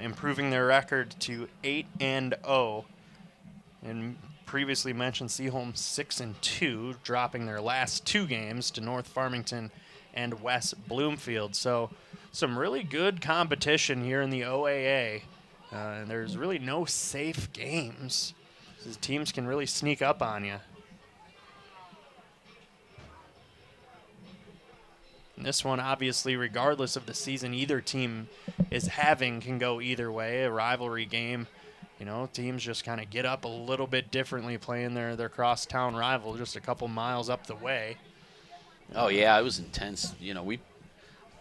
improving their record to 8-0. And previously mentioned Seaholm 6-2, dropping their last 2 games to North Farmington and West Bloomfield. So some really good competition here in the OAA. And there's really no safe games. These teams can really sneak up on you. And this one, obviously, regardless of the season either team is having, can go either way. A rivalry game, you know, teams just kind of get up a little bit differently playing their crosstown rival just a couple miles up the way. Oh, yeah, it was intense. You know, we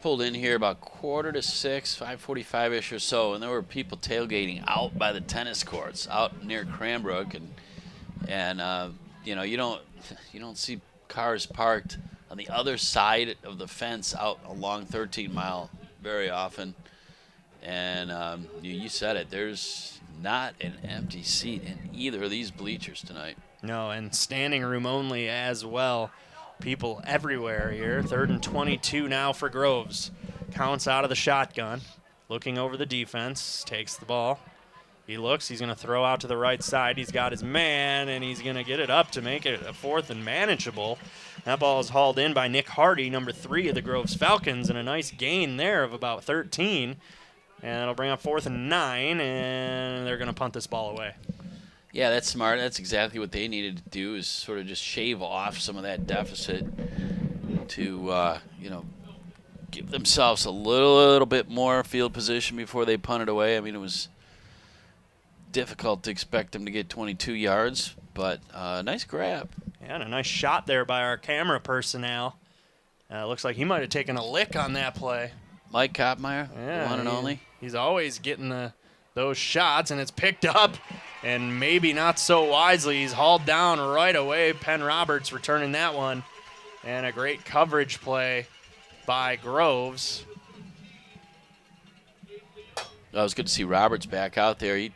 pulled in here about 5:45, 5:45-ish or so, and there were people tailgating out by the tennis courts out near Cranbrook, and you know, you don't see cars parked on the other side of the fence out along 13 Mile very often. And you said it, there's not an empty seat in either of these bleachers tonight. No, and standing room only as well. People everywhere here. 3rd and 22 now for Groves. Counts out of the shotgun. Looking over the defense. Takes the ball. He looks. He's going to throw out to the right side. He's got his man, and he's going to get it up to make it a 4th and manageable. That ball is hauled in by Nick Hardy, number 3 of the Groves Falcons, and a nice gain there of about 13. And it'll bring up 4th and 9, and they're going to punt this ball away. Yeah, that's smart. That's exactly what they needed to do, is sort of just shave off some of that deficit to, you know, give themselves a little bit more field position before they punted away. I mean, it was difficult to expect them to get 22 yards, but nice grab. Yeah, and a nice shot there by our camera personnel. Looks like he might have taken a lick on that play. Mike Kopmeyer, Yeah, one and only. He's always getting those shots, and it's picked up, and maybe not so wisely. He's hauled down right away. Penn Roberts returning that one, and a great coverage play by Groves. It was good to see Roberts back out there. He's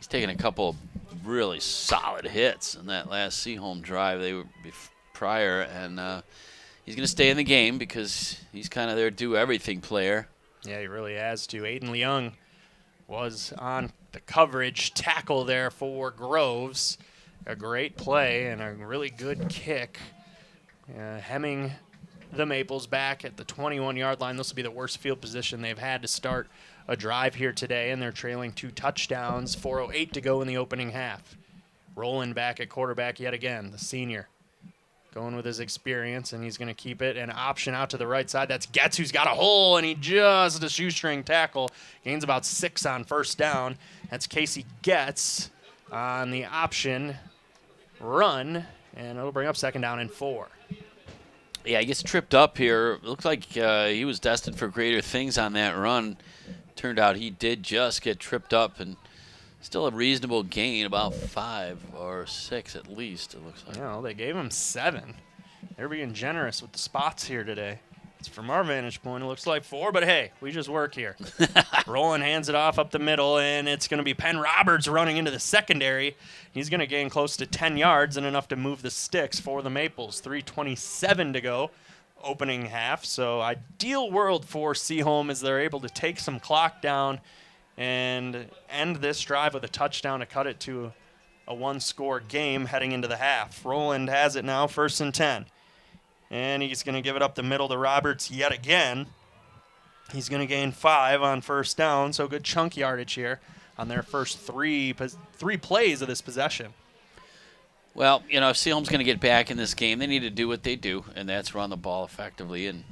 taken a couple of really solid hits in that last Seaholm drive they were prior, and he's going to stay in the game because he's kind of their do-everything player. Yeah, he really has to. Aiden Leung was on the coverage tackle there for Groves. A great play and a really good kick. Hemming the Maples back at the 21-yard line. This will be the worst field position they've had to start a drive here today, and they're trailing 2 touchdowns, 4:08 to go in the opening half. Rolling back at quarterback yet again, the senior. Going with his experience, and he's going to keep it. An option out to the right side. That's Getz, who's got a hole, and he just a shoestring tackle. Gains about 6 on first down. That's Casey Getz on the option run, and it'll bring up 2nd down and 4. Yeah, he gets tripped up here. Looks like he was destined for greater things on that run. Turned out he did just get tripped up, and still a reasonable gain, about 5 or 6 at least, it looks like. Yeah, well, they gave him 7. They're being generous with the spots here today. It's from our vantage point, it looks like 4, but hey, we just work here. Roland hands it off up the middle, and it's going to be Penn Roberts running into the secondary. He's going to gain close to 10 yards and enough to move the sticks for the Maples. 3:27 to go, opening half. So ideal world for Seaholm as they're able to take some clock down and end this drive with a touchdown to cut it to a one-score game heading into the half. Roland has it now, 1st and 10. And he's going to give it up the middle to Roberts yet again. He's going to gain 5 on 1st down, so good chunk yardage here on their first three plays of this possession. Well, if Seaholm's going to get back in this game, they need to do what they do, and that's run the ball effectively and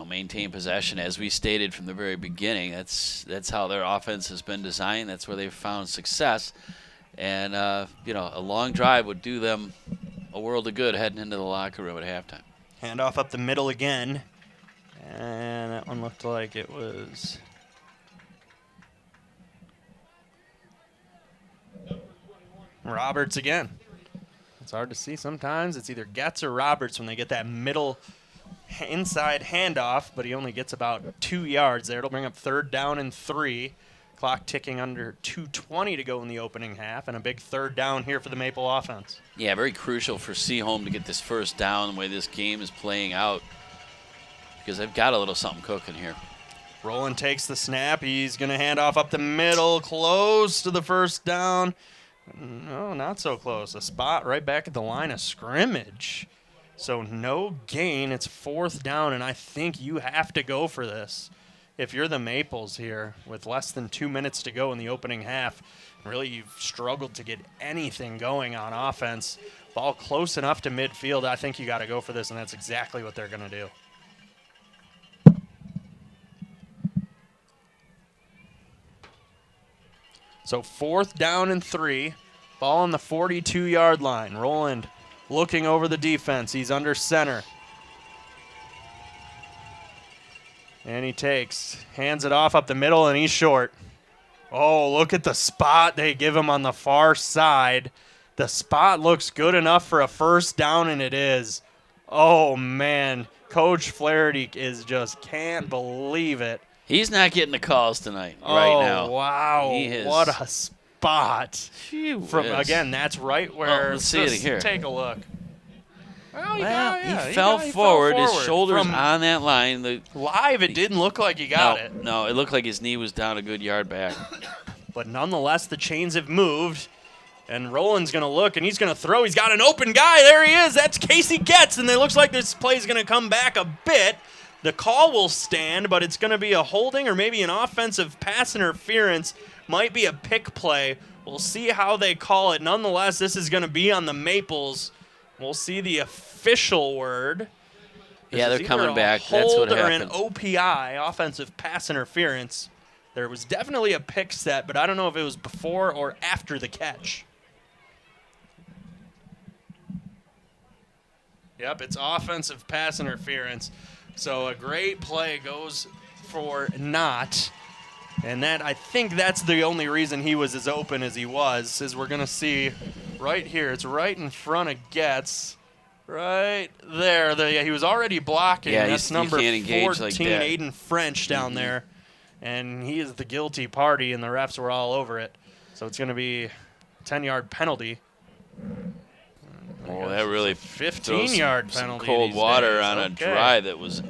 maintain possession. As we stated from the very beginning, that's how their offense has been designed. That's where they've found success. And, a long drive would do them a world of good heading into the locker room at halftime. Handoff up the middle again. And that one looked like it was Roberts again. It's hard to see sometimes. It's either Getz or Roberts when they get that middle inside handoff, but he only gets about 2 yards there. It'll bring up 3rd down and 3. Clock ticking under 2:20 to go in the opening half, and a big 3rd down here for the Maple offense. Yeah, very crucial for Seaholm to get this 1st down the way this game is playing out, because they've got a little something cooking here. Roland takes the snap. He's going to hand off up the middle, close to the 1st down. No, not so close. A spot right back at the line of scrimmage. So no gain. It's 4th down, and I think you have to go for this. If you're the Maples here with less than 2 minutes to go in the opening half, really you've struggled to get anything going on offense. Ball close enough to midfield, I think you got to go for this, and that's exactly what they're going to do. So 4th down and 3. Ball on the 42-yard line. Roland looking over the defense. He's under center. And he hands it off up the middle, and he's short. Oh, look at the spot they give him on the far side. The spot looks good enough for a 1st down, and it is. Oh, man. Coach Flaherty can't believe it. He's not getting the calls tonight right now. Oh, wow. What a spot. Again, that's right where. Let's see it here. Take a look. He fell forward. His shoulders on that line. Live, it didn't look like he got it. No, it looked like his knee was down a good yard back. But nonetheless, the chains have moved. And Roland's going to look, and he's going to throw. He's got an open guy. There he is. That's Casey Getz. And it looks like this play is going to come back a bit. The call will stand, but it's going to be a holding or maybe an offensive pass interference. Might be a pick play. We'll see how they call it. Nonetheless, this is going to be on the Maples. We'll see the official word. Yeah, they're coming back. That's what happened. Or an OPI, offensive pass interference. There was definitely a pick set, but I don't know if it was before or after the catch. Yep, it's offensive pass interference. So a great play goes for not. And I think that's the only reason he was as open as he was, is we're going to see right here. It's right in front of Getz. Right there. He was already blocking. Yeah, that's number 14, like that. Aiden French down there. And he is the guilty party, and the refs were all over it. So it's going to be a 10-yard penalty. Oh, that really 15-yard penalty. Cold water on a drive that was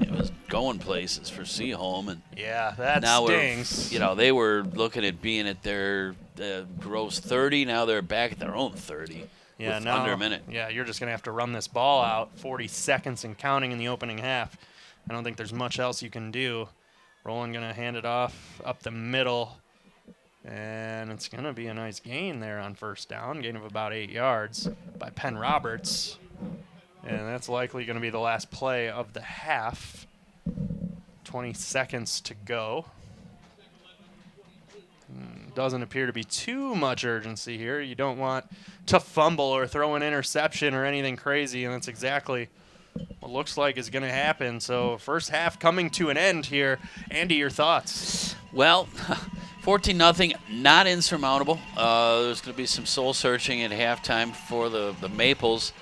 going places for Seaholm, and yeah, that now stings. They were looking at being at their Groves 30. Now they're back at their own 30. Yeah, with under a minute. Yeah, you're just gonna have to run this ball out 40 seconds and counting in the opening half. I don't think there's much else you can do. Roland gonna hand it off up the middle. And it's going to be a nice gain there on 1st down, gain of about 8 yards by Penn Roberts. And that's likely going to be the last play of the half. 20 seconds to go. Doesn't appear to be too much urgency here. You don't want to fumble or throw an interception or anything crazy, and that's exactly what looks like is going to happen. So 1st half coming to an end here. Andy, your thoughts? Well, 14-0, not insurmountable. There's going to be some soul-searching at halftime for the Maples.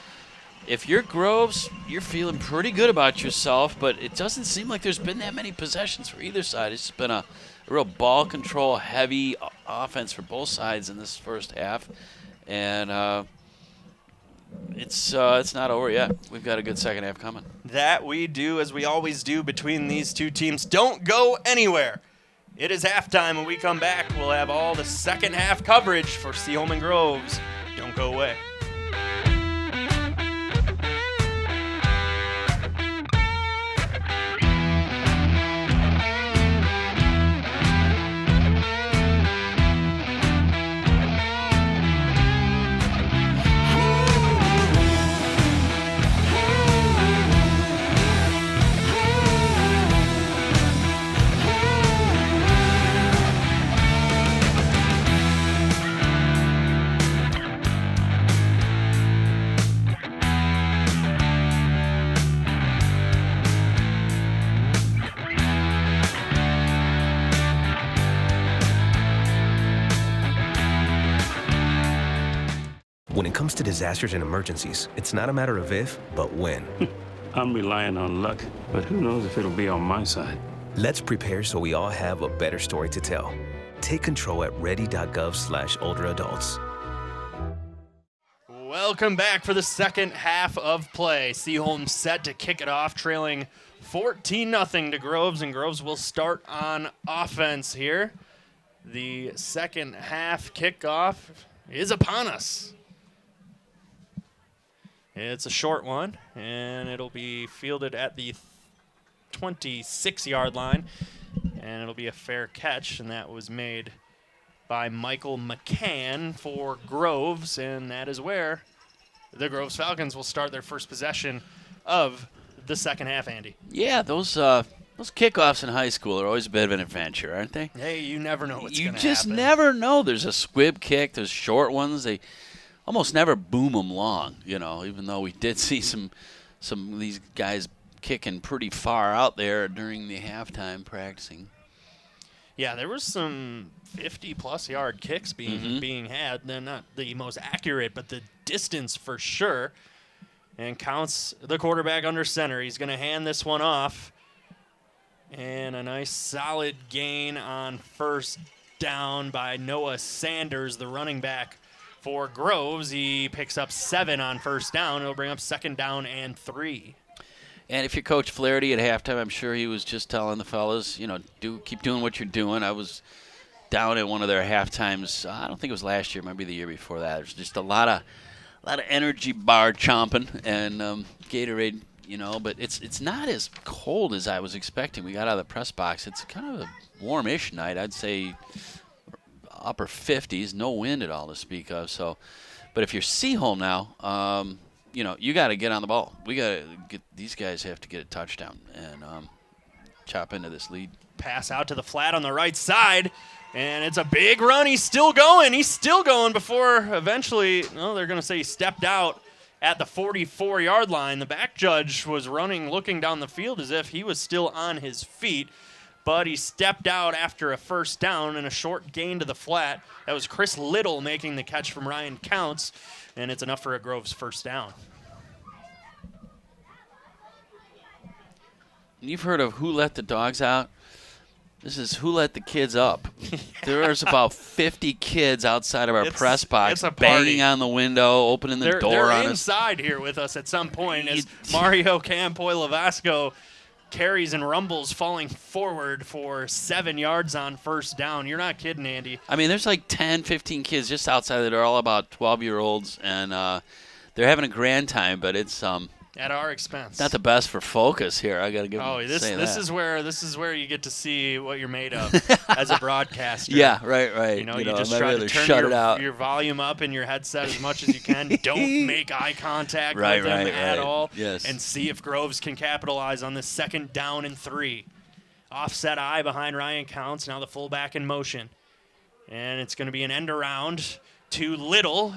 If you're Groves, you're feeling pretty good about yourself, but it doesn't seem like there's been that many possessions for either side. It's been a real ball control heavy offense for both sides in this 1st half, and it's not over yet. We've got a good 2nd half coming. That we do, as we always do between these two teams. Don't go anywhere. It is halftime. When we come back, we'll have all the second half coverage for Seaholm and Groves. Don't go away. When it comes to disasters and emergencies, it's not a matter of if, but when. I'm relying on luck, but who knows if it'll be on my side. Let's prepare so we all have a better story to tell. Take control at ready.gov/olderadults. Welcome back for the second half of play. Seaholm set to kick it off, trailing 14-0 to Groves, and Groves will start on offense here. The second half kickoff is upon us. It's a short one, and it'll be fielded at the 26-yard line, and it'll be a fair catch, and that was made by Michael McCann for Groves, and that is where the Groves Falcons will start their first possession of the second half, Andy. Yeah, those kickoffs in high school are always a bit of an adventure, aren't they? Hey, you never know what's going to happen. You just never know. There's a squib kick. There's short ones. They almost never boom them long, even though we did see some of these guys kicking pretty far out there during the halftime practicing. Yeah, there was some 50-plus yard kicks being had. They're not the most accurate, but the distance for sure. And Counts the quarterback under center. He's going to hand this one off. And a nice solid gain on first down by Noah Sanders, the running back for Groves. He picks up 7 on first down. It'll bring up second down and 3. And if you're Coach Flaherty at halftime, I'm sure he was just telling the fellas, keep doing what you're doing. I was down at one of their halftimes. I don't think it was last year, maybe the year before that. There's just a lot of energy bar chomping and Gatorade, but it's not as cold as I was expecting. We got out of the press box. It's kind of a warmish night. I'd say upper 50s, no wind at all to speak of. So, but if you're Seaholm now, you got to get on the ball. These guys have to get a touchdown and chop into this lead. Pass out to the flat on the right side, and it's a big run. He's still going. Before eventually, they're going to say he stepped out at the 44-yard line. The back judge was running, looking down the field as if he was still on his feet, but he stepped out after a first down and a short gain to the flat. That was Chris Little making the catch from Ryan Counts, and it's enough for a Groves first down. You've heard of Who Let the Dogs Out? This is Who Let the Kids Up. There's about 50 kids outside of our press box banging on the window, opening the door on us. They're inside here with us at some point as Mario Campoy Lavasco carries and rumbles, falling forward for 7 yards on first down. You're not kidding, Andy. I mean, there's like 10, 15 kids just outside that are all about 12-year-olds, and they're having a grand time, but it's at our expense. Not the best for focus here. I got to give this is where you get to see what you're made of as a broadcaster. Yeah, right. You just try to turn your volume up in your headset as much as you can. Don't make eye contact with them at all. Yes. And see if Groves can capitalize on this second down and 3. Offset eye behind Ryan Counts. Now the fullback in motion. And it's going to be an end around to Little.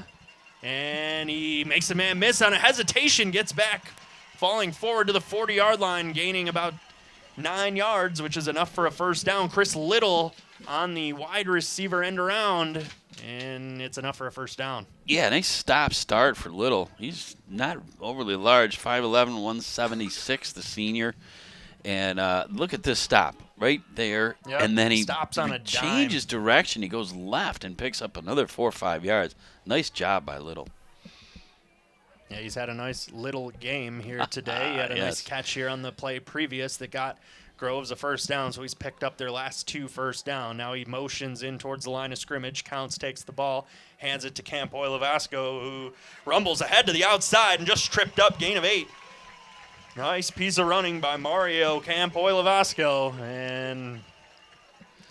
And he makes a man miss on a hesitation, gets back, falling forward to the 40-yard line, gaining about 9 yards, which is enough for a first down. Chris Little on the wide receiver end around, and it's enough for a first down. Yeah, nice stop-start for Little. He's not overly large, 5'11", 176, the senior. And look at this stop right there. Yep. And then he stops on a changes direction. He goes left and picks up another 4 or 5 yards. Nice job by Little. Yeah, he's had a nice little game here today. He had a nice catch here on the play previous that got Groves a first down, so he's picked up their last 2 first down. Now he motions in towards the line of scrimmage. Counts takes the ball, hands it to Campoy Lavasco, who rumbles ahead to the outside and just tripped up, gain of 8. Nice piece of running by Mario Campoy Lavasco, and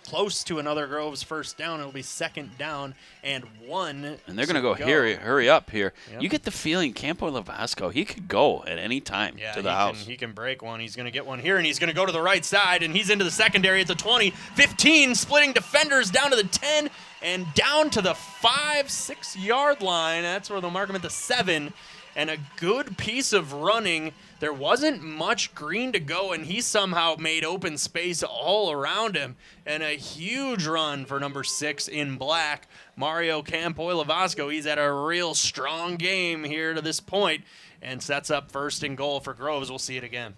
close to another Groves first down. It'll be 2nd down and 1. And they're going to go hurry up here. Yep. You get the feeling Campo Lavasco, he could go at any time to the house. He can break one. He's going to get one here, and he's going to go to the right side, and he's into the secondary at the 20, 15, splitting defenders down to the 10, and down to the 5-6 yard line. That's where they'll mark him at the 7. And a good piece of running. There wasn't much green to go, and he somehow made open space all around him. And a huge run for number 6 in black, Mario Campoy Lavasco. He's had a real strong game here to this point and sets up 1st and goal for Groves. We'll see it again.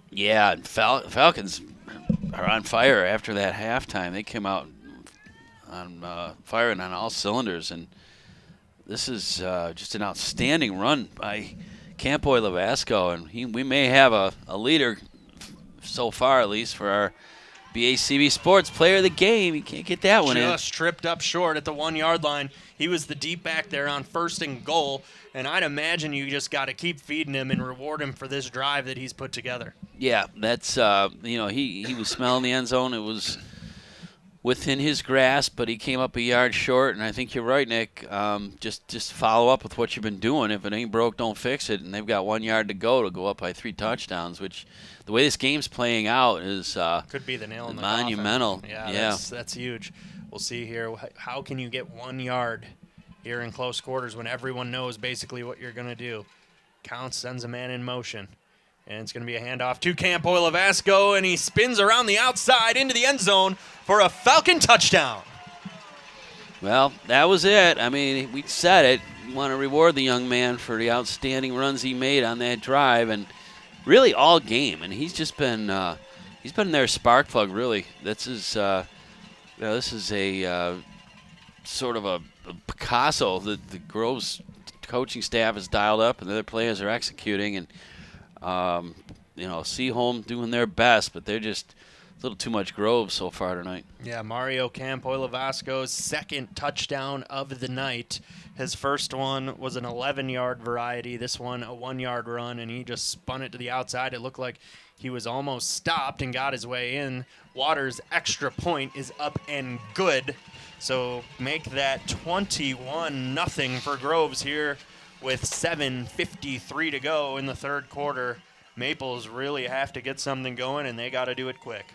Yeah, and Falcons are on fire after that halftime. They came out on firing on all cylinders, and this is just an outstanding run by Campoy Lavasco, and we may have a leader so far, at least, for our BACB Sports Player of the Game. You can't get that one in. Just tripped up short at the 1 yard line. He was the deep back there on 1st and goal, and I'd imagine you just got to keep feeding him and reward him for this drive that he's put together. Yeah, that's he was smelling the end zone. It was within his grasp, but he came up a yard short, and I think you're right, Nick. Just follow up with what you've been doing. If it ain't broke, don't fix it. And they've got 1 yard to go up by 3 touchdowns, which the way this game's playing out is could be the nail in the monumental. Coffin. Yeah. That's huge. We'll see here. How can you get 1 yard here in close quarters when everyone knows basically what you're going to do? Counts, sends a man in motion. And it's going to be a handoff to Campoy Lavasco, and he spins around the outside into the end zone for a Falcon touchdown. Well, that was it. I mean, we said it. You want to reward the young man for the outstanding runs he made on that drive, and really all game. And he's just been their spark plug, really. This is a sort of a Picasso that the Groves coaching staff has dialed up, and the other players are executing, and Seaholm doing their best, but they're just a little too much Groves so far tonight. Yeah, Mario Campoy Lavasco's 2nd touchdown of the night. His first one was an 11-yard variety. This one, a 1 yard run, and he just spun it to the outside. It looked like he was almost stopped and got his way in. Waters' extra point is up and good. So make that 21-0 for Groves here with 7:53 to go in the 3rd quarter. Maples really have to get something going, and they got to do it quick.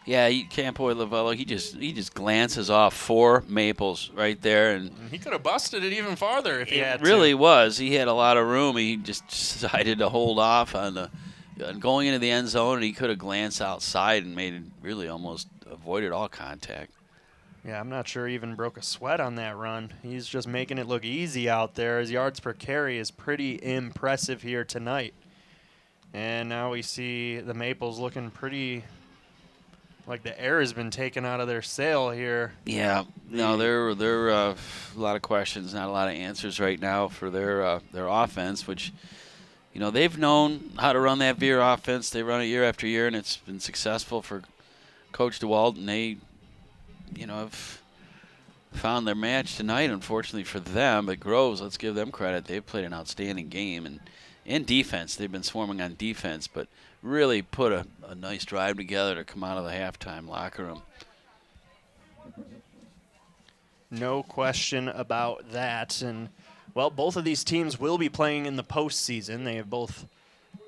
Yeah, Campoy Lavasco, he just glances off 4 Maples right there, and he could have busted it even farther if he had to. It really was. He had a lot of room. He just decided to hold off on going into the end zone, and he could have glanced outside and made it really almost avoided all contact. Yeah, I'm not sure he even broke a sweat on that run. He's just making it look easy out there. His yards per carry is pretty impressive here tonight. And now we see the Maples looking pretty like the air has been taken out of their sail here. Yeah, no, there are a lot of questions, not a lot of answers right now for their offense, which, they've known how to run that Veer offense. They run it year after year, and it's been successful for Coach DeWalt, and they have found their match tonight, unfortunately for them. But Groves, let's give them credit. They've played an outstanding game. And in defense, they've been swarming on defense, but really put a nice drive together to come out of the halftime locker room. No question about that. And, well, both of these teams will be playing in the postseason. They have both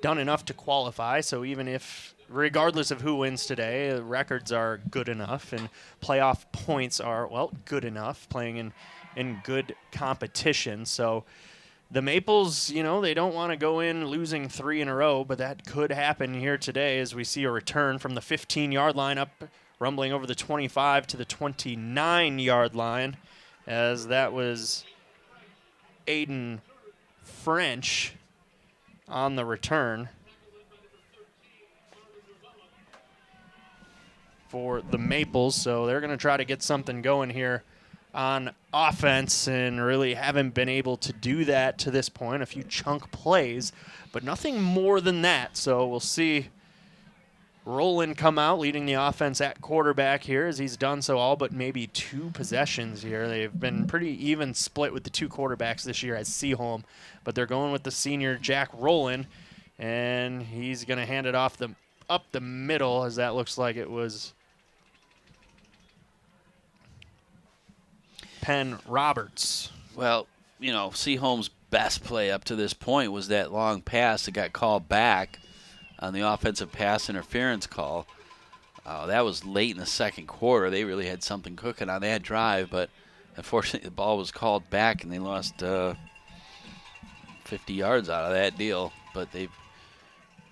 done enough to qualify, so even if, regardless of who wins today, records are good enough and playoff points are, good enough, playing in good competition. So the Maples, they don't want to go in losing 3 in a row, but that could happen here today as we see a return from the 15-yard line up, rumbling over the 25 to the 29-yard line, as that was Aiden French on the return for the Maples. So they're going to try to get something going here on offense and really haven't been able to do that to this point. A few chunk plays, but nothing more than that. So we'll see Rowland come out leading the offense at quarterback here, as he's done so all but maybe 2 possessions here. They've been pretty even split with the 2 quarterbacks this year at Seaholm, but they're going with the senior Jack Rowland, and he's going to hand it off up the middle, as that looks like it was Penn Roberts. Well, you know, Seaholm's best play up to this point was that long pass that got called back on the offensive pass interference call. That was late in the second quarter. They really had something cooking on that drive, but unfortunately the ball was called back and they lost 50 yards out of that deal. But they've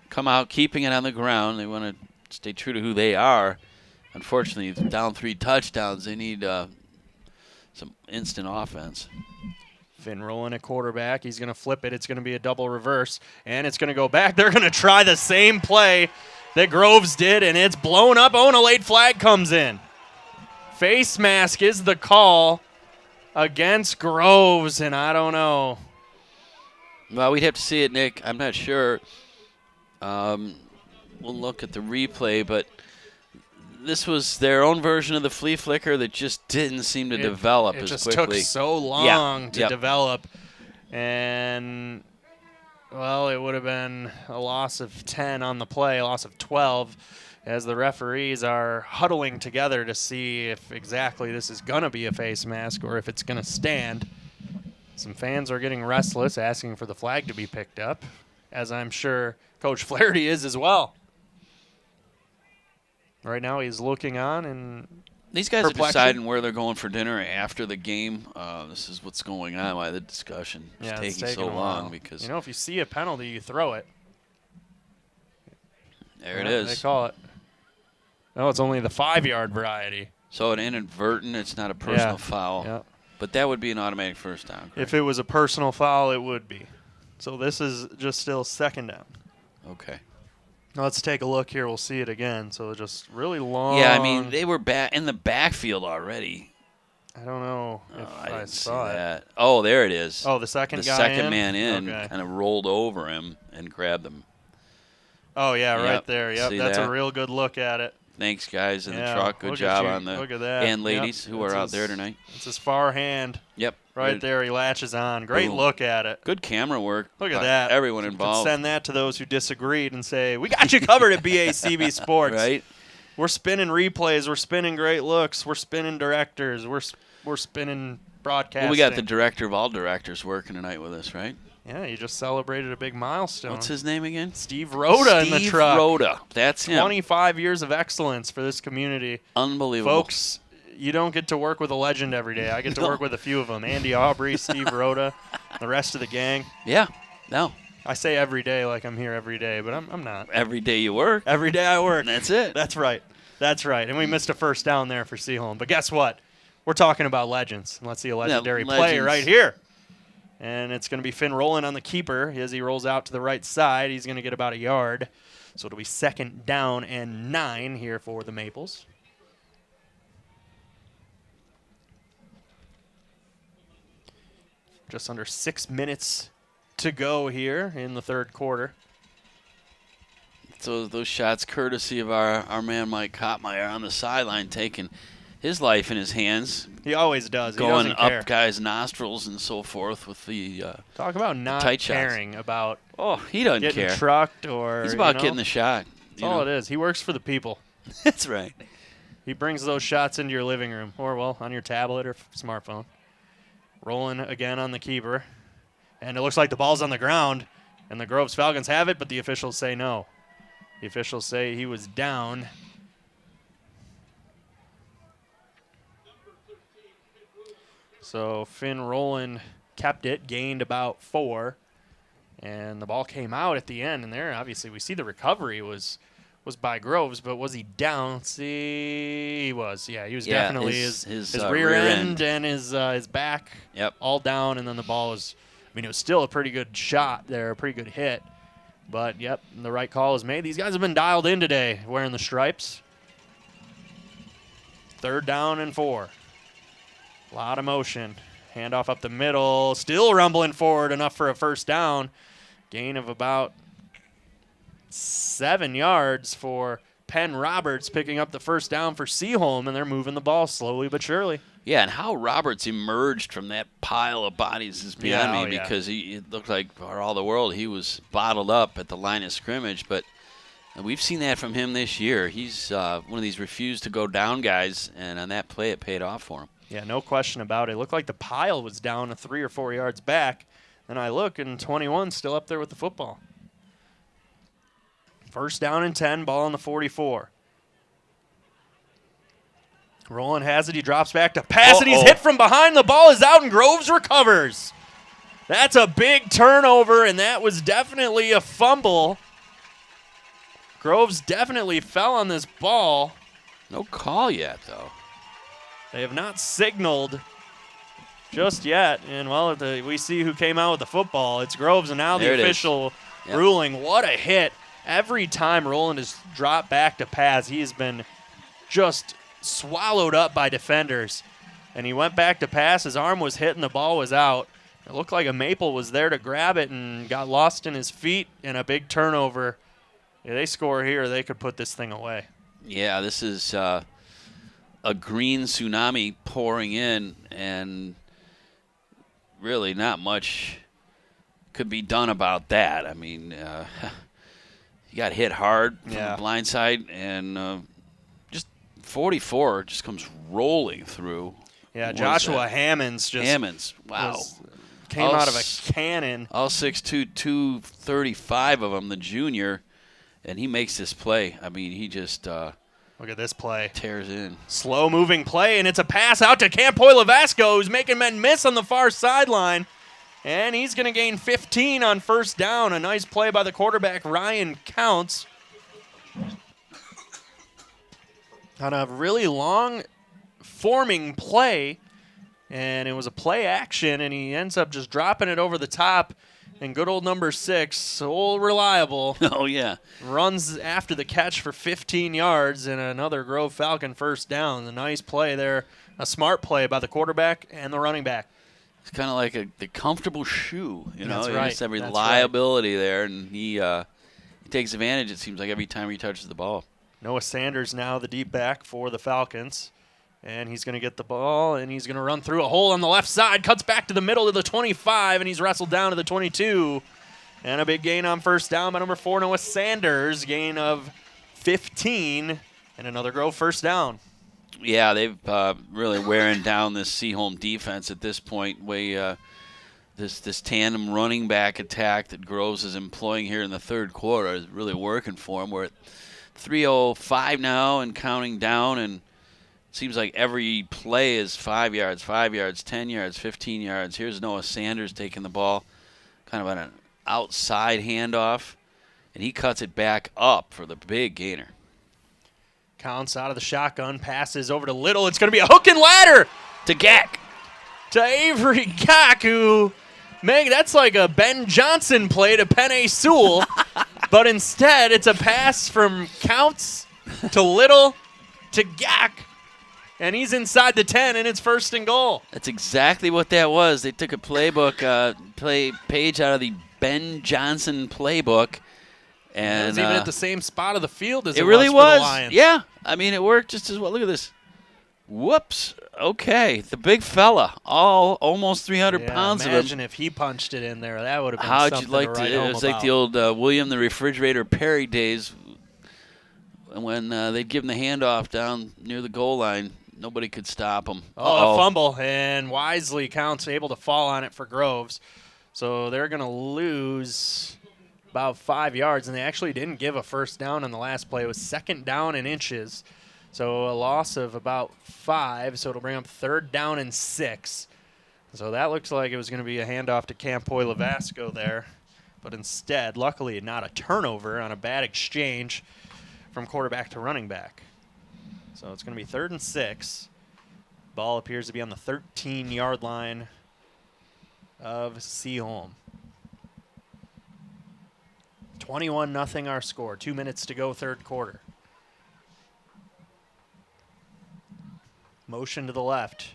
come out keeping it on the ground. They want to stay true to who they are. Unfortunately, down 3 touchdowns, they need some instant offense. Finn Rowland at quarterback. He's going to flip it. It's going to be a double reverse, and it's going to go back. They're going to try the same play that Groves did, and it's blown up. Oh, and a late flag comes in. Face mask is the call against Groves, and I don't know. Well, we'd have to see it, Nick. I'm not sure. We'll look at the replay, but this was their own version of the flea flicker that just didn't seem to develop as quickly. It just took so long to develop. And, well, it would have been a loss of 10 on the play, a loss of 12, as the referees are huddling together to see if exactly this is going to be a face mask or if it's going to stand. Some fans are getting restless, asking for the flag to be picked up, as I'm sure Coach Flaherty is as well. Right now he's looking on, and these guys are deciding where they're going for dinner after the game. This is what's going on, why the discussion is taking so long. Because, you know, if you see a penalty, you throw it. There it is. They call it. No, it's only the 5-yard variety. So an inadvertent, it's not a personal foul. Yeah. But that would be an automatic first down. Correct? If it was a personal foul, it would be. So this is just still second down. Okay. Now let's take a look here. We'll see it again. So just really long. Yeah, I mean, they were in the backfield already. I don't know if I didn't saw see it. that. Oh, there it is. Oh, the second guy second man in okay. kind of rolled over him and grabbed him. Oh, yeah, Yep. right there. Yep, See that's that? a real good look at it. Thanks, guys in the Yeah, truck. Good look job at you. on the Look at that. and ladies Yep. who are out there tonight. It's his far hand. Yep. Right there, he latches on. Great Boom. look at it. Good camera work. Look at by that. Everyone You could involved. send that to those who disagreed and say, we got you covered at BACB Sports. Right. We're spinning replays. We're spinning great looks. We're spinning directors. We're spinning broadcasting. Well, we got the director of all directors working tonight with us, right? Yeah, you just celebrated a big milestone. What's his name again? Steve Rhoda in the truck. Steve Rhoda. That's him. 25 years of excellence for this community. Unbelievable. Folks, you don't get to work with a legend every day. I get to work with a few of them. Andy Aubrey, Steve Rhoda, the rest of the gang. Yeah. No. I say every day like I'm here every day, but I'm not. Every day you work. Every day I work. That's it. That's right. That's right. And we missed a first down there for Seaholm. But guess what? We're talking about legends. And let's see a legendary play right here. And it's going to be Finn Rowland on the keeper. As he rolls out to the right side, he's going to get about a yard. So it'll be second down and 9 here for the Maples. Just under 6 minutes to go here in the third quarter. So those shots courtesy of our man Mike Kottmeyer on the sideline taking his life in his hands. He always does. Going he up care. guys' nostrils and so forth with the talk about not tight caring about he doesn't getting care. trucked or He's about getting the shot. That's all it is. He works for the people. That's right. He brings those shots into your living room or, well, on your tablet or smartphone. Rolling again on the keeper. And it looks like the ball's on the ground, and the Groves Falcons have it, but the officials say no. The officials say he was down. So Finn Rowland kept it, gained about 4, and the ball came out at the end. And there, obviously, we see the recovery was by Groves, but was he down? Let's see, he was. Yeah, he was definitely his rear end and his back all down, and then the ball was, I mean, it was still a pretty good shot there, a pretty good hit. But, yep, the right call is made. These guys have been dialed in today wearing the stripes. Third down and 4. A lot of motion. Handoff up the middle. Still rumbling forward, enough for a first down. Gain of about 7 yards for Penn Roberts picking up the first down for Seaholm, and they're moving the ball slowly but surely. Yeah, and how Roberts emerged from that pile of bodies is beyond me, yeah. because it looked like, for all the world, he was bottled up at the line of scrimmage. But we've seen that from him this year. He's one of these refuse to go down guys, and on that play it paid off for him. Yeah, no question about it. It looked like the pile was down 3 or 4 yards back. Then I look, and 21's still up there with the football. First down and 10, ball on the 44. Roland has it. He drops back to pass, and he's hit from behind. The ball is out, and Groves recovers. That's a big turnover, and that was definitely a fumble. Groves definitely fell on this ball. No call yet, though. They have not signaled just yet. And, well, we see who came out with the football. It's Groves, and now the official ruling. What a hit. Every time Roland has dropped back to pass, he has been just swallowed up by defenders. And he went back to pass. His arm was hit, and the ball was out. It looked like a Maple was there to grab it and got lost in his feet, and a big turnover. Yeah, they score here, they could put this thing away. Yeah, this is a green tsunami pouring in, and really not much could be done about that. I mean, he got hit hard from the blind side, and just 44 just comes rolling through. Yeah, Joshua Hammonds wow. Came out of a cannon. All 6'2", 235 of them, the junior, and he makes this play. I mean, he just look at this play. Tears in. Slow-moving play, and it's a pass out to Campoy Lavasco, who's making men miss on the far sideline. And he's going to gain 15 on first down. A nice play by the quarterback, Ryan Counts. On a really long forming play, and it was a play action, and he ends up just dropping it over the top. And good old number 6, so reliable. Oh, yeah. Runs after the catch for 15 yards and another Grove Falcon first down. A nice play there. A smart play by the quarterback and the running back. It's kind of like the comfortable shoe. You know, That's right. Just have reliability there, and he takes advantage, it seems like, every time he touches the ball. Noah Sanders now the deep back for the Falcons. And he's going to get the ball, and he's going to run through a hole on the left side, cuts back to the middle to the 25, and he's wrestled down to the 22. And a big gain on first down by number 4, Noah Sanders, gain of 15, and another Grove first down. Yeah, they've really wearing down this Seaholm defense at this point. This tandem running back attack that Groves is employing here in the third quarter is really working for him. We're at 3:05 now and counting down, and seems like every play is 5 yards, 10 yards, 15 yards. Here's Noah Sanders taking the ball, kind of on an outside handoff, and he cuts it back up for the big gainer. Counts out of the shotgun, passes over to Little. It's going to be a hook and ladder to Gack. To Avery Gack, who, that's like a Ben Johnson play to Penny Sewell, but instead it's a pass from Counts to Little to Gack. And he's inside the 10, and it's first and goal. That's exactly what that was. They took a playbook, page out of the Ben Johnson playbook. And it was even at the same spot of the field as it really was for the was. Lions. Yeah. I mean, it worked just as well. Look at this. Whoops. Okay. The big fella, almost 300 pounds of him. Imagine if he punched it in there. That would have been How'd something you like to write to? home It was like about. the old William the Refrigerator Perry days when they'd give him the handoff down near the goal line. Nobody could stop him. A fumble, and wisely Counts able to fall on it for Groves. So they're going to lose about 5 yards, and they actually didn't give a first down on the last play. It was second down and inches. So a loss of about 5, so it'll bring up third down and 6. So that looks like it was going to be a handoff to Campoy Lavasco there. But instead, luckily not a turnover on a bad exchange from quarterback to running back. So it's going to be 3rd and 6. Ball appears to be on the 13-yard line of Seaholm. 21-0 our score. 2 minutes to go, third quarter. Motion to the left.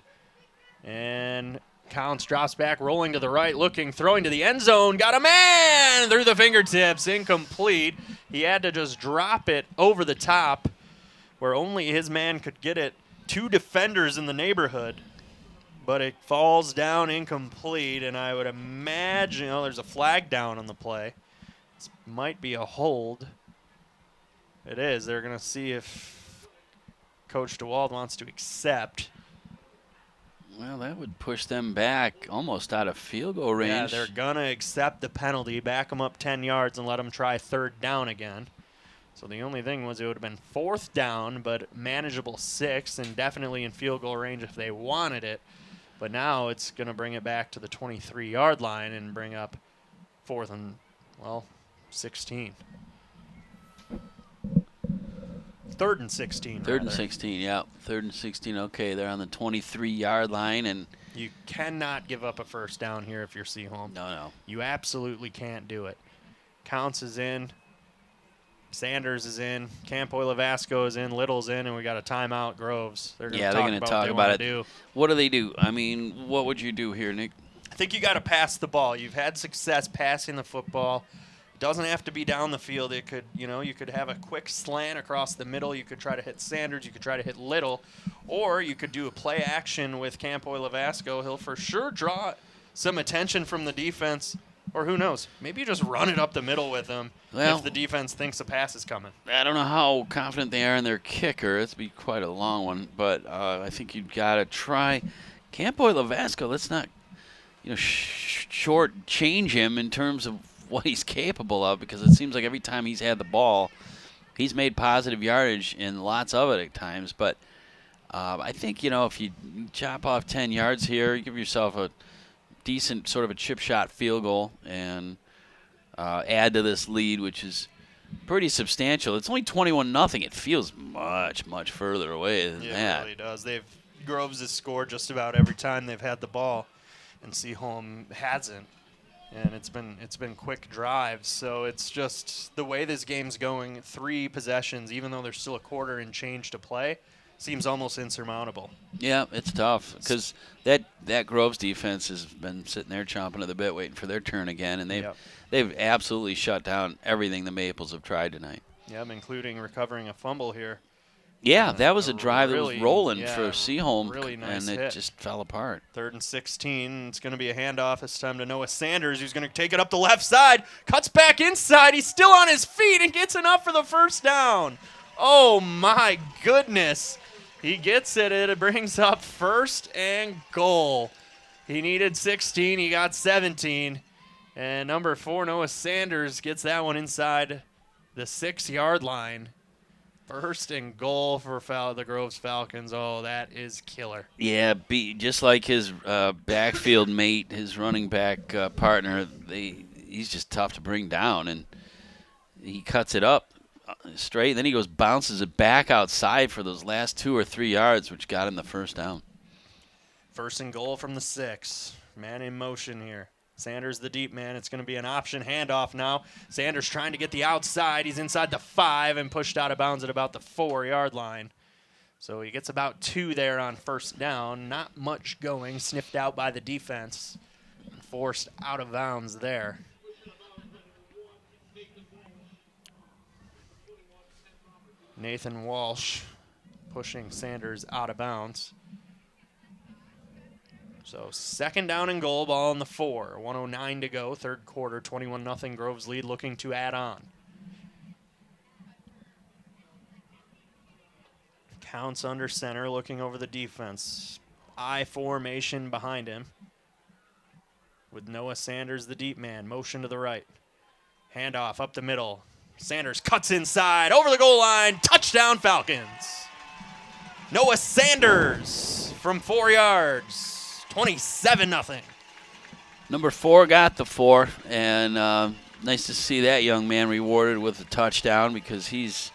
And Counts, drops back, rolling to the right, looking, throwing to the end zone. Got a man through the fingertips. Incomplete. He had to just drop it over the top where only his man could get it. 2 defenders in the neighborhood. But it falls down incomplete, and I would imagine, there's a flag down on the play. This might be a hold. It is. They're going to see if Coach DeWald wants to accept. Well, that would push them back almost out of field goal range. Yeah, they're going to accept the penalty, back them up 10 yards, and let them try 3rd down again. So the only thing was it would have been 4th down, but manageable 6th, and definitely in field goal range if they wanted it. But now it's going to bring it back to the 23-yard line and bring up 4th and, 16. 3rd and 16. 3rd and 16, yeah. 3rd and 16, okay. They're on the 23-yard line. And you cannot give up a 1st down here if you're Seaholm. No. You absolutely can't do it. Counts is in. Sanders is in. Campoy Lavasco is in. Little's in. And we got a timeout, Groves. They're going to talk about it. What do they do? I mean, what would you do here, Nick? I think you got to pass the ball. You've had success passing the football. It doesn't have to be down the field. It could, you could have a quick slant across the middle. You could try to hit Sanders. You could try to hit Little. Or you could do a play action with Campoy Lavasco. He'll for sure draw some attention from the defense. Or who knows? Maybe you just run it up the middle with them if the defense thinks a pass is coming. I don't know how confident they are in their kicker. It's be quite a long one. But I think you've got to try. Campoy Lavasco, let's not short change him in terms of what he's capable of, because it seems like every time he's had the ball, he's made positive yardage and lots of it at times. But I think, if you chop off 10 yards here, you give yourself a decent sort of a chip shot field goal and add to this lead, which is pretty substantial. It's only 21-0. It feels much, much further away than that. Yeah, it really does. Groves has scored just about every time they've had the ball, and Seaholm hasn't. And it's been quick drives, so it's just the way this game's going. 3 possessions, even though there's still a quarter and change to play, seems almost insurmountable. Yeah, it's tough because that Groves defense has been sitting there chomping at the bit, waiting for their turn again, and they've absolutely shut down everything the Maples have tried tonight. Yep, including recovering a fumble here. Yeah, that was a drive that was rolling for Seaholm, really nice and hit. it just fell apart. 3rd and 16. It's going to be a handoff this time to Noah Sanders, who's going to take it up the left side, cuts back inside. He's still on his feet and gets enough for the 1st down. Oh, my goodness. He gets it. It brings up 1st and goal. He needed 16. He got 17. And number 4, Noah Sanders, gets that one inside the 6-yard line. 1st and goal for the Groves Falcons. Oh, that is killer. Yeah, just like his backfield mate, his running back partner, he's just tough to bring down, and he cuts it up straight. Then he bounces it back outside for those last 2 or 3 yards, which got him the 1st down. 1st and goal from the 6. Man in motion here. Sanders the deep man. It's going to be an option handoff now. Sanders trying to get the outside. He's inside the 5 and pushed out of bounds at about the 4-yard line. So he gets about 2 there on 1st down. Not much going. Sniffed out by the defense. Forced out of bounds there. Nathan Walsh pushing Sanders out of bounds. So 2nd down and goal, ball in the 4. 1:09 to go, 3rd quarter, 21-0 Groves lead, looking to add on. Counts under center, looking over the defense. I formation behind him. With Noah Sanders, the deep man, motion to the right. Handoff up the middle. Sanders cuts inside, over the goal line, touchdown Falcons. Noah Sanders from 4 yards. 27-0. Number 4 got the 4, and nice to see that young man rewarded with a touchdown because he's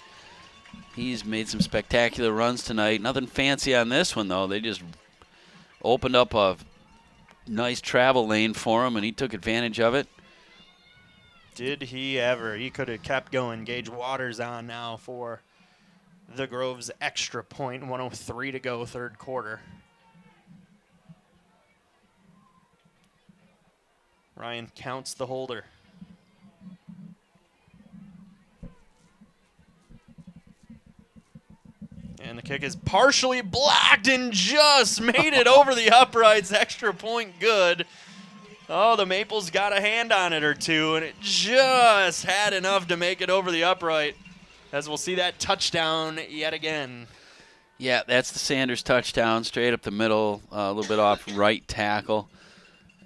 made some spectacular runs tonight. Nothing fancy on this one, though. They just opened up a nice travel lane for him, and he took advantage of it. Did he ever? He could have kept going. Gage Waters on now for the Groves extra point. 1:03 to go, 3rd quarter. Ryan counts the holder. And the kick is partially blocked and just made it over the uprights. Extra point good. Oh, the Maples got a hand on it or two, and it just had enough to make it over the upright. As we'll see that touchdown yet again. Yeah, that's the Sanders touchdown, straight up the middle, a little bit off right tackle.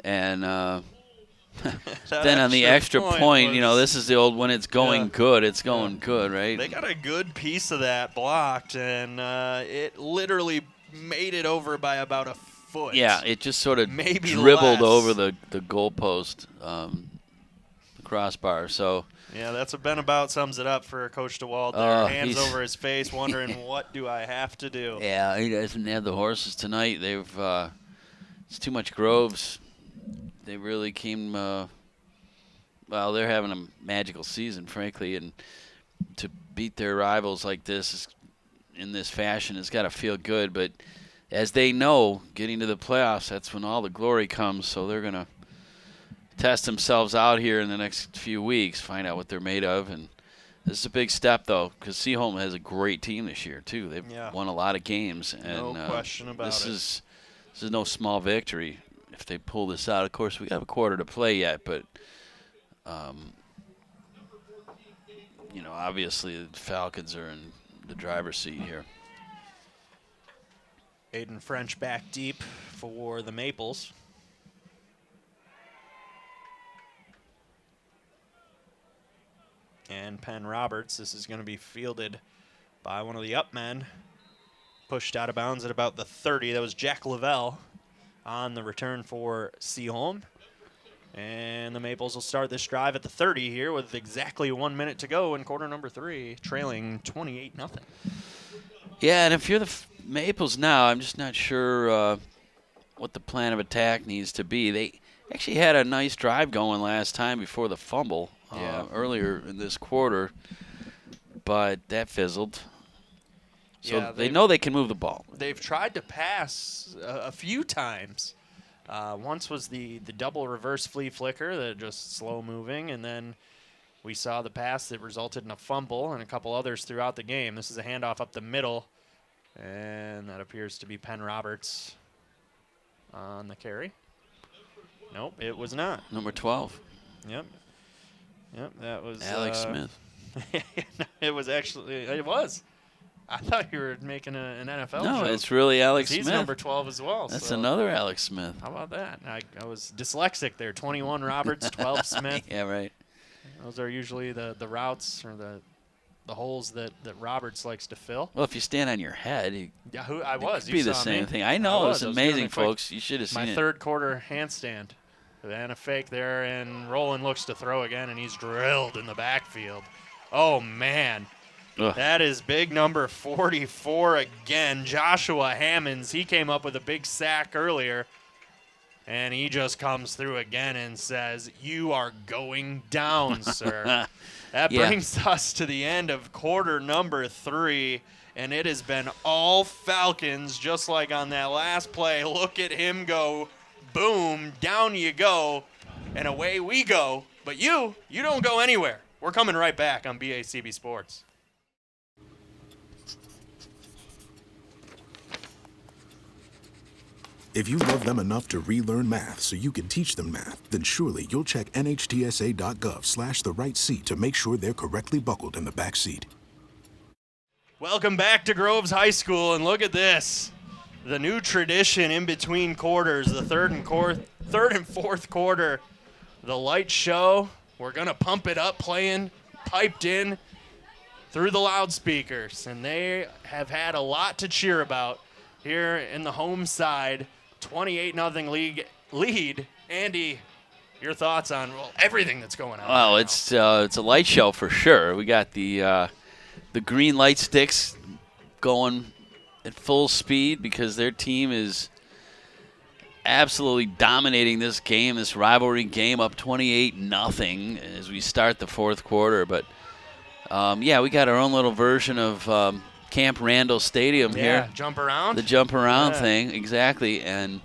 And then on the extra point, this is the old when it's going good, it's going good, right? They got a good piece of that blocked, and it literally made it over by about a foot. Yeah, it just sort of maybe dribbled less. over the goalpost, the crossbar. So yeah, that's what Ben about sums it up for Coach DeWald there. Hands he's over his face, wondering what do I have to do. Yeah, he doesn't have the horses tonight. They've it's too much Groves. They really came. Well, they're having a magical season, frankly, and to beat their rivals like this in this fashion has got to feel good. But as they know, getting to the playoffs, that's when all the glory comes. So they're going to test themselves out here in the next few weeks, find out what they're made of. And this is a big step, though, because Seaholm has a great team this year, too. They've won a lot of games. And no question about this it. This is no small victory if they pull this out. Of course, we have a quarter to play yet, but obviously the Falcons are in the driver's seat here. Aiden French back deep for the Maples. And Penn Roberts, this is going to be fielded by one of the up men. Pushed out of bounds at about the 30. That was Jack Lavelle on the return for Seaholm. And the Maples will start this drive at the 30 here with exactly 1 minute to go in quarter number 3, trailing 28-0. Yeah, and if you're the Maples now, I'm just not sure what the plan of attack needs to be. They actually had a nice drive going last time before the fumble earlier in this quarter, but that fizzled. So they know they can move the ball. They've tried to pass a few times. Once was the double reverse flea flicker that just slow moving, and then we saw the pass that resulted in a fumble and a couple others throughout the game. This is a handoff up the middle, and that appears to be Penn Roberts on the carry. Nope, it was not. Number 12. Yep, that was Alex Smith. It was actually, it was. I thought you were making an NFL No, joke. it's really Alex Smith. He's number 12 as well. That's so. another Alex Smith. How about that? I was dyslexic there. 21 Roberts, 12 Smith. Yeah, right. Those are usually the routes or the holes that Roberts likes to fill. Well, if you stand on your head, It could be the same thing. I know. It's amazing, folks. You should have seen it. My third quarter handstand. And a fake there, and Roland looks to throw again, and he's drilled in the backfield. Oh, man. Ugh. That is big number 44 again. Joshua Hammonds, he came up with a big sack earlier, and he just comes through again and says, "You are going down, sir." That brings us to the end of quarter number 3, and it has been all Falcons, just like on that last play. Look at him go. Boom, down you go, and away we go. But you don't go anywhere. We're coming right back on BACB Sports. If you love them enough to relearn math so you can teach them math, then surely you'll check nhtsa.gov/the right seat to make sure they're correctly buckled in the back seat. Welcome back to Groves High School, and look at this. The new tradition in between quarters, the third and fourth quarter, the light show. We're going to pump it up, playing piped in through the loudspeakers, and they have had a lot to cheer about here in the home side. 28-0 lead. Andy, your thoughts on everything that's going on? Well, right it's a light show for sure. We got the green light sticks going at full speed because their team is absolutely dominating this game, this rivalry game, up 28-0 as we start the fourth quarter. But we got our own little version of Camp Randall Stadium here. Jump around. The jump around thing, exactly. And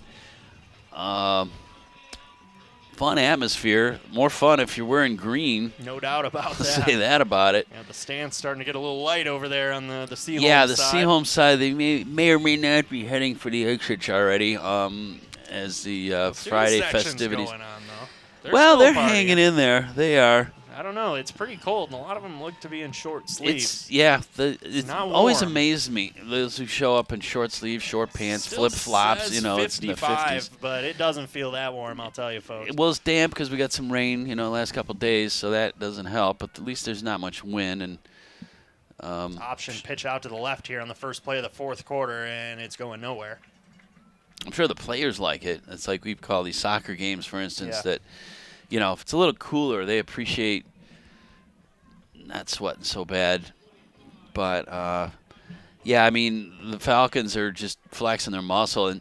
fun atmosphere. More fun if you're wearing green. No doubt about I'll that. say that about it. Yeah, the stand's starting to get a little light over there on the Seaholm side. Yeah, the Seaholm side, they may or may not be heading for the exits already as the Friday festivities. Going on, though. They're partying. hanging in there. They are. I don't know. It's pretty cold, and a lot of them look to be in short sleeves. It's not always warm. amazed me, those who show up in short sleeves, short pants, Still flip-flops, says it's in the 55, 50s. but it doesn't feel that warm, I'll tell you, folks. Well, it's damp because we got some rain, the last couple of days, so that doesn't help, but at least there's not much wind. And Option pitch out to the left here on the first play of the fourth quarter, and it's going nowhere. I'm sure the players like it. It's like we call these soccer games, for instance, Yeah. that, if it's a little cooler, they appreciate not sweating so bad. But, the Falcons are just flexing their muscle, and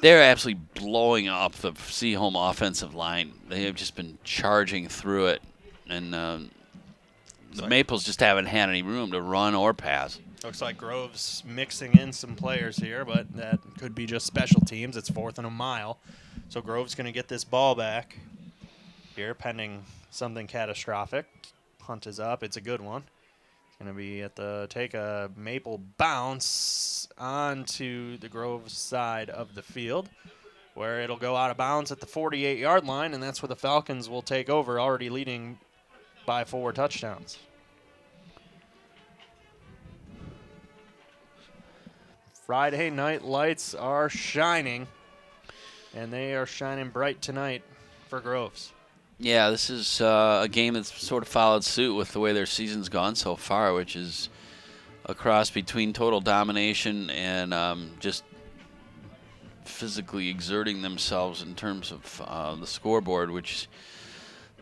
they're absolutely blowing up the Seaholm offensive line. They have just been charging through it, and the Maples just haven't had any room to run or pass. Looks like Groves mixing in some players here, but that could be just special teams. It's 4th and a mile. So Groves going to get this ball back here, pending something catastrophic. Punt is up. It's a good one. It's going to be take a Maple bounce onto the Groves side of the field, where it'll go out of bounds at the 48-yard line, and that's where the Falcons will take over, already leading by 4 touchdowns. Friday night lights are shining, and they are shining bright tonight for Groves. Yeah, this is a game that's sort of followed suit with the way their season's gone so far, which is a cross between total domination and just physically exerting themselves in terms of the scoreboard, which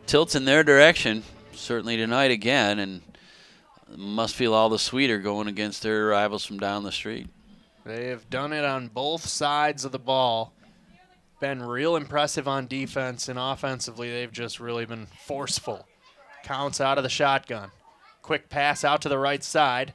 tilts in their direction, certainly tonight again, and must feel all the sweeter going against their rivals from down the street. They have done it on both sides of the ball. Been real impressive on defense, and offensively they've just really been forceful. Counts out of the shotgun. Quick pass out to the right side,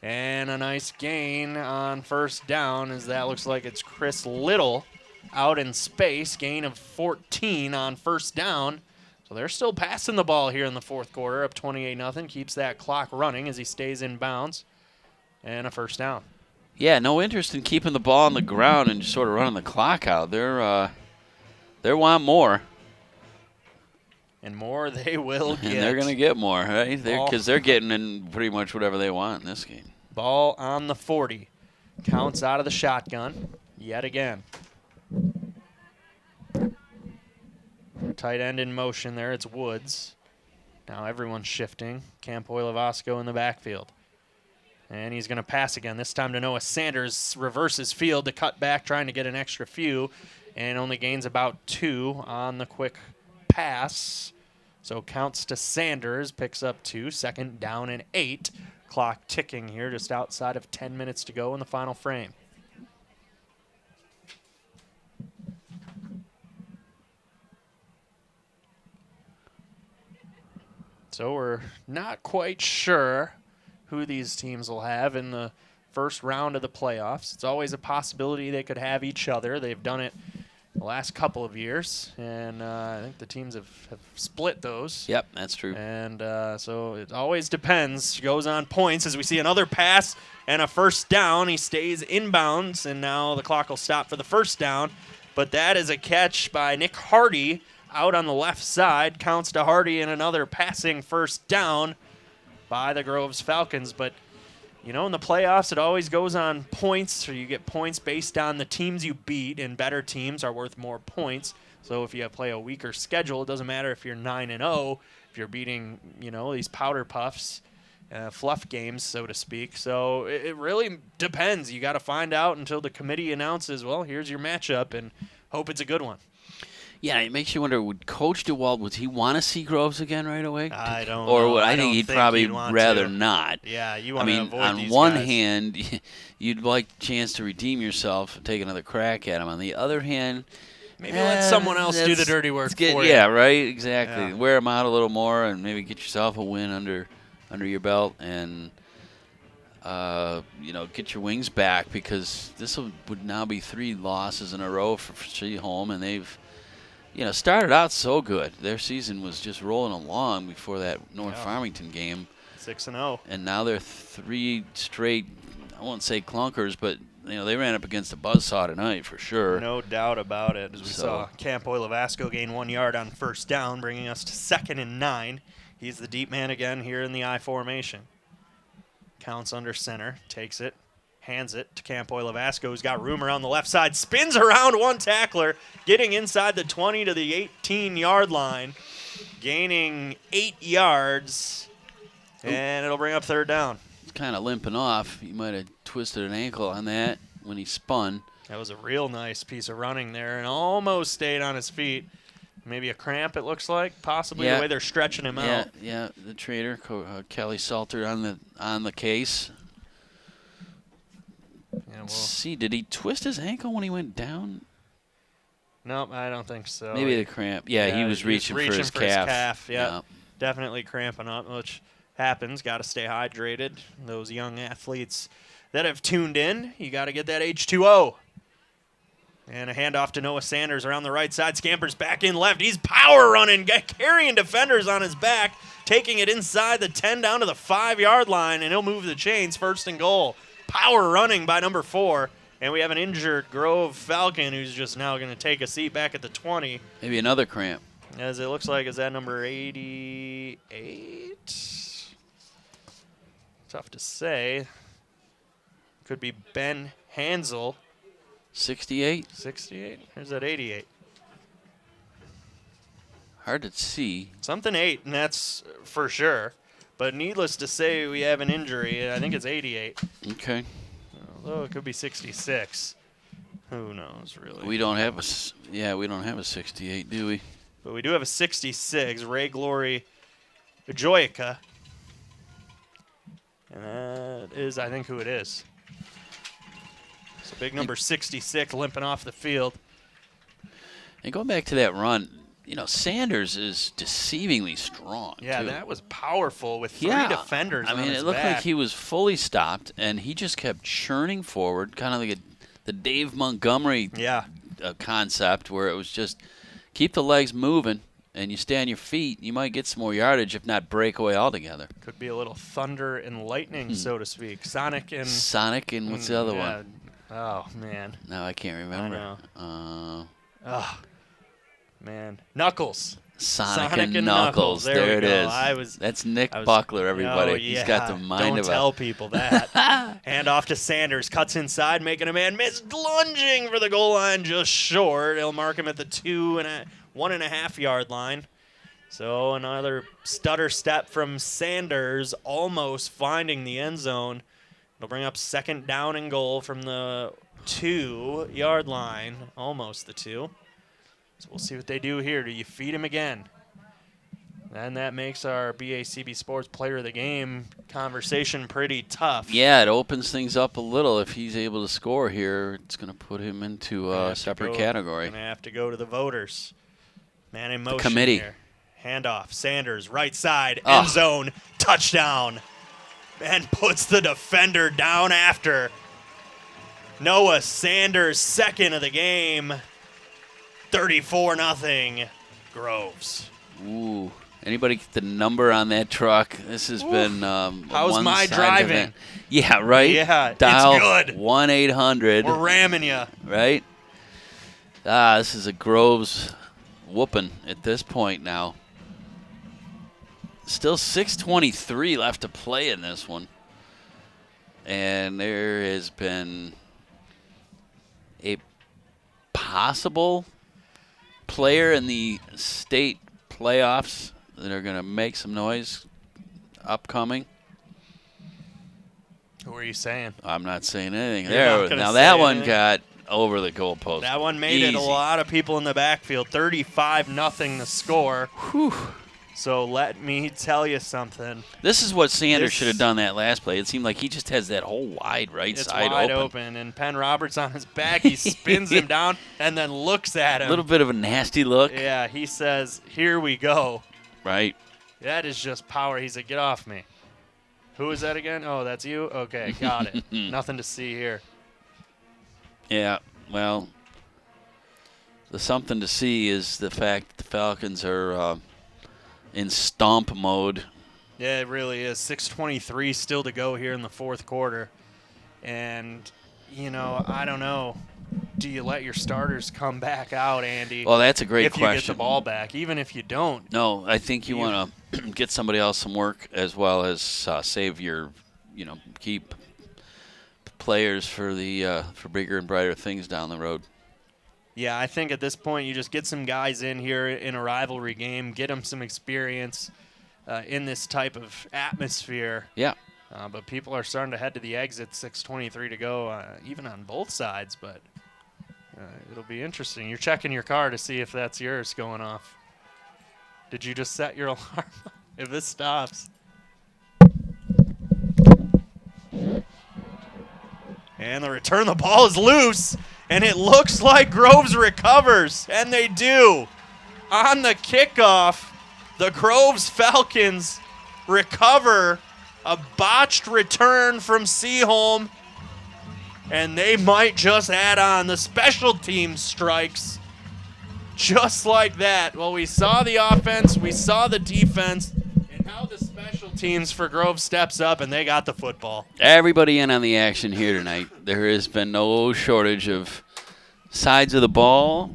and a nice gain on first down, as that looks like it's Chris Little out in space. Gain of 14 on first down. So they're still passing the ball here in the fourth quarter, up 28-0. Keeps that clock running as he stays in bounds, and a first down. Yeah, no interest in keeping the ball on the ground and just sort of running the clock out. They want more. And more they will get. And they're going to get more, right? Because they're getting in pretty much whatever they want in this game. Ball on the 40. Counts out of the shotgun yet again. Tight end in motion there. It's Woods. Now everyone's shifting. Campoy Lavasco in the backfield. And he's going to pass again, this time to Noah Sanders. Reverses field to cut back, trying to get an extra few, and only gains about 2 on the quick pass. So counts to Sanders, picks up 2, 2nd down and 8. Clock ticking here, just outside of 10 minutes to go in the final frame. So we're not quite sure who these teams will have in the first round of the playoffs. It's always a possibility they could have each other. They've done it the last couple of years, and I think the teams have split those. Yep, that's true. And so it always depends. Goes on points as we see another pass and a first down. He stays inbounds, and now the clock will stop for the first down. But that is a catch by Nick Hardy out on the left side. Counts to Hardy and another passing first down by the Groves Falcons. But, in the playoffs, it always goes on points, so you get points based on the teams you beat, and better teams are worth more points. So if you play a weaker schedule, it doesn't matter if you're 9-0, if you're beating, these powder puffs, fluff games, so to speak. So it really depends. You got to find out until the committee announces, well, here's your matchup, and hope it's a good one. Yeah, it makes you wonder, would Coach DeWald, would he want to see Groves again right away? I don't or know. I think he'd probably rather not. Yeah, you want to avoid these on one guys. hand, you'd like a chance to redeem yourself and take another crack at him. On the other hand, maybe let someone else do the dirty work for you. Yeah, right, exactly. Yeah. Wear him out a little more and maybe get yourself a win under your belt and get your wings back, because this would now be 3 losses in a row for Seaholm, and they've started out so good. Their season was just rolling along before that North Farmington game. 6-0. And now they're 3 straight, I won't say clunkers, but they ran up against a buzzsaw tonight for sure. No doubt about it. As we saw Camp Oilavasco gain 1 yard on first down, bringing us to 2nd and 9. He's the deep man again here in the I formation. Counts under center, takes it, hands it to Camp Oilavasco, who's got room around the left side, spins around one tackler, getting inside the 20 to the 18-yard line, gaining 8 yards, and it'll bring up 3rd down. Kind of limping off. He might have twisted an ankle on that when he spun. That was a real nice piece of running there and almost stayed on his feet. Maybe a cramp, it looks like, possibly the way they're stretching him out. Yeah, the trainer, Kelly Salter, on the case. Yeah, Let's see, did he twist his ankle when he went down? Nope, I don't think so. Maybe the cramp. Yeah, he was reaching for his calf. Yeah, definitely cramping up, which happens. Got to stay hydrated. Those young athletes that have tuned in, you got to get that H2O. And a handoff to Noah Sanders around the right side. Scampers back in left. He's power running, carrying defenders on his back, taking it inside the 10 down to the 5-yard line, and he'll move the chains. 1st and goal. Power running by number 4. And we have an injured Grove Falcon who's just now going to take a seat back at the 20. Maybe another cramp. As it looks like, is that number 88? Tough to say. Could be Ben Hansel. 68? 68? Or is that 88? Hard to see. Something 8, and that's for sure. But needless to say, we have an injury. I think it's 88. Okay. Although it could be 66. Who knows, really? We don't have a 68, do we? But we do have a 66, Ray Glory Joyica. And that is, I think, who it is. So big number 66 limping off the field. And going back to that run, Sanders is deceivingly strong. Yeah, too. that was powerful with 3 defenders on his it looked back. like he was fully stopped, and he just kept churning forward, kind of like the Dave Montgomery concept, where it was just keep the legs moving, and you stay on your feet. You might get some more yardage, if not break away altogether. Could be a little thunder and lightning, so to speak. Sonic and what's the other one? Oh, man. No, I can't remember. I know. Man. Knuckles. Sonic and Knuckles. There it is. That's Nick Buckler, everybody. Oh, yeah. He's got the mind of Don't tell people that. Hand off to Sanders. Cuts inside, making a man miss. Lunging for the goal line just short. He'll mark him at the 1.5-yard line. So another stutter step from Sanders, almost finding the end zone. It'll bring up 2nd down and goal from the 2-yard line. Almost the 2. So we'll see what they do here. Do you feed him again? And that makes our BACB Sports Player of the Game conversation pretty tough. Yeah, it opens things up a little. If he's able to score here, it's going to put him into a separate category. Going to have to go to the voters. Man in motion the committee. Here. Handoff. Sanders, right side, end zone, touchdown. And puts the defender down after. Noah Sanders, 2nd of the game. 34-0 Groves. Ooh. Anybody get the number on that truck? This has been how's my driving? Yeah, right? Yeah, Dial it's good. 1-800. We're ramming you. Right? This is a Groves whooping at this point now. Still 6:23 left to play in this one. And there has been a possible player in the state playoffs that are going to make some noise upcoming. Who are you saying? I'm not saying anything. You're there. Now that one got over the goalpost. That one made it a lot of people in the backfield. 35-0 the score. Whew. So let me tell you something. This is what Sanders should have done that last play. It seemed like he just has that whole wide right side open. It's wide open. And Penn Roberts on his back, he spins him down and then looks at him. A little bit of a nasty look. Yeah, he says, here we go. Right. That is just power. He said, get off me. Who is that again? Oh, that's you? Okay, got it. Nothing to see here. Yeah, well. the something to see is the fact that the Falcons are in stomp mode. Yeah, it really is. 6:23 still to go here in the fourth quarter. And, I don't know. Do you let your starters come back out, Andy? Well, that's a great if question. If you get the ball back, even if you don't. No, I think you want to get somebody else some work as well as save your, keep players for the for bigger and brighter things down the road. Yeah, I think at this point you just get some guys in here in a rivalry game, get them some experience in this type of atmosphere. Yeah. But people are starting to head to the exit, 6:23 to go, even on both sides. But it'll be interesting. You're checking your car to see if that's yours going off. Did you just set your alarm? If this stops. And the return, the ball is loose. And it looks like Groves recovers. And they do. On the kickoff, the Groves Falcons recover a botched return from Seaholm, and they might just add on the special team strikes just like that. Well, we saw the offense, we saw the defense, and now the special teams for Grove steps up, and they got the football. Everybody in on the action here tonight. There has been no shortage of sides of the ball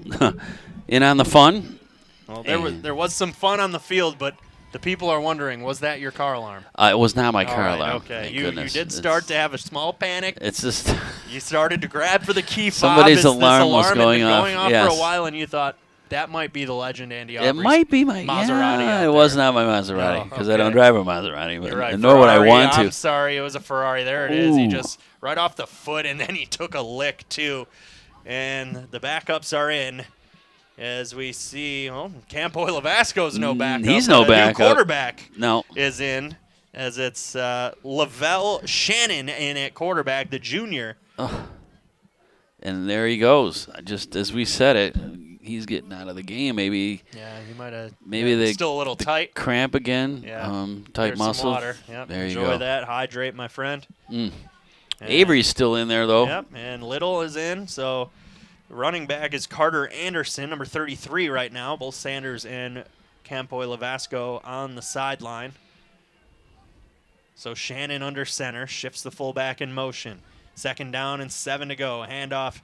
in on the fun. Well, there was some fun on the field, but the people are wondering, was that your car alarm? It was not my All car right, alarm. Okay, Thank you goodness. did start to have a small panic. It's just you started to grab for the key fob. Somebody's as alarm this was alarm going had been off. for Yes. a while, and you thought that might be the legend Andy Aubrey's It might be my Maserati. Yeah, out it was there. not my Maserati because I okay. don't drive a Maserati, but You're right. nor would I Ferrari, want to. I'm sorry, it was a Ferrari. There it is. He Ooh. just right off the foot, and then he took a lick too. And the backups are in. As we see, Campo Lavasco's no backup. He's no New backup. quarterback No. is in, as it's Lavelle Shannon in at quarterback, the junior. And there he goes. Just as we said it, he's getting out of the game. Maybe. Yeah, he might have. Maybe they still a little tight. Cramp again. Yeah. Tight There's muscle. Some water. Yep. There Enjoy you go. that. Hydrate, my friend. Avery's still in there though. Yep. And Little is in. So, running back is Carter Anderson, number 33 right now. Both Sanders and Campoy Lavasco on the sideline. So Shannon under center, shifts the fullback in motion. 2nd down and 7 to go. Handoff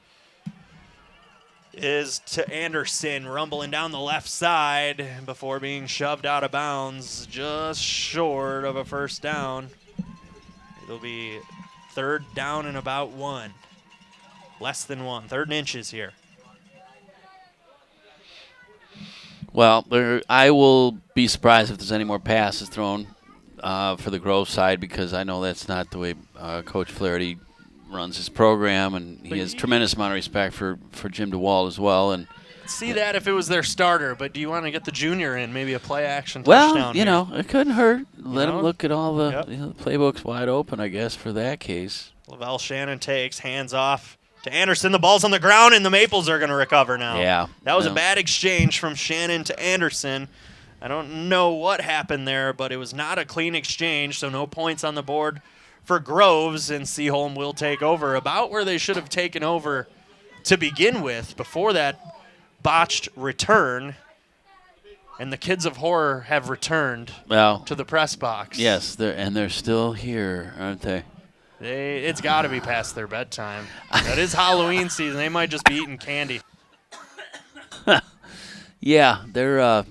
is to Anderson, rumbling down the left side before being shoved out of bounds, just short of a 1st down. It'll be 3rd down and about 1. Less than 1. 3rd and inches here. Well, I will be surprised if there's any more passes thrown for the Grove side because I know that's not the way Coach Flaherty runs his program, and he has tremendous amount of respect for Jim DeWalt as well. And see that if it was their starter, but do you want to get the junior in, maybe a play-action touchdown? Well, you know, it couldn't hurt. Let him look at all the Yep. the playbooks wide open, I guess, for that case. Lavelle Shannon takes, hands off to Anderson. The ball's on the ground, and the Maples are going to recover now. Yeah. That was a bad exchange from Shannon to Anderson. I don't know what happened there, but it was not a clean exchange, so no points on the board for Groves, and Seaholm will take over about where they should have taken over to begin with before that botched return. And the kids of horror have returned to the press box. Yes, they're still here, aren't they? It's got to be past their bedtime. That is Halloween season. They might just be eating candy. Yeah, they're out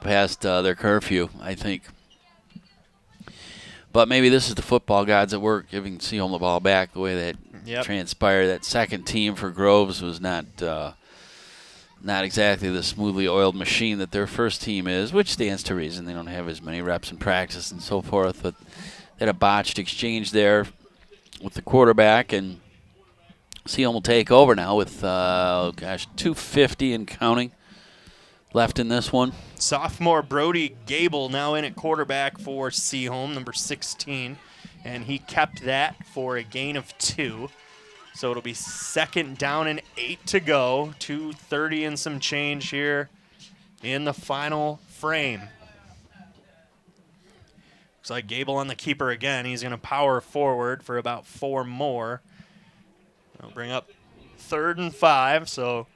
past their curfew, I think. But maybe this is the football gods at work giving Seaholm the ball back the way that transpired. That second team for Groves was not exactly the smoothly oiled machine that their first team is, which stands to reason. They don't have as many reps in practice and so forth. But they had a botched exchange there with the quarterback, and Seaholm will take over now with, 2:50 and counting left in this one. Sophomore Brody Gable now in at quarterback for Seaholm, number 16, and he kept that for a gain of 2. So it'll be 2nd down and 8 to go. 2:30 and some change here in the final frame. Looks like Gable on the keeper again. He's going to power forward for about 4 more. I'll bring up 3rd and 5, so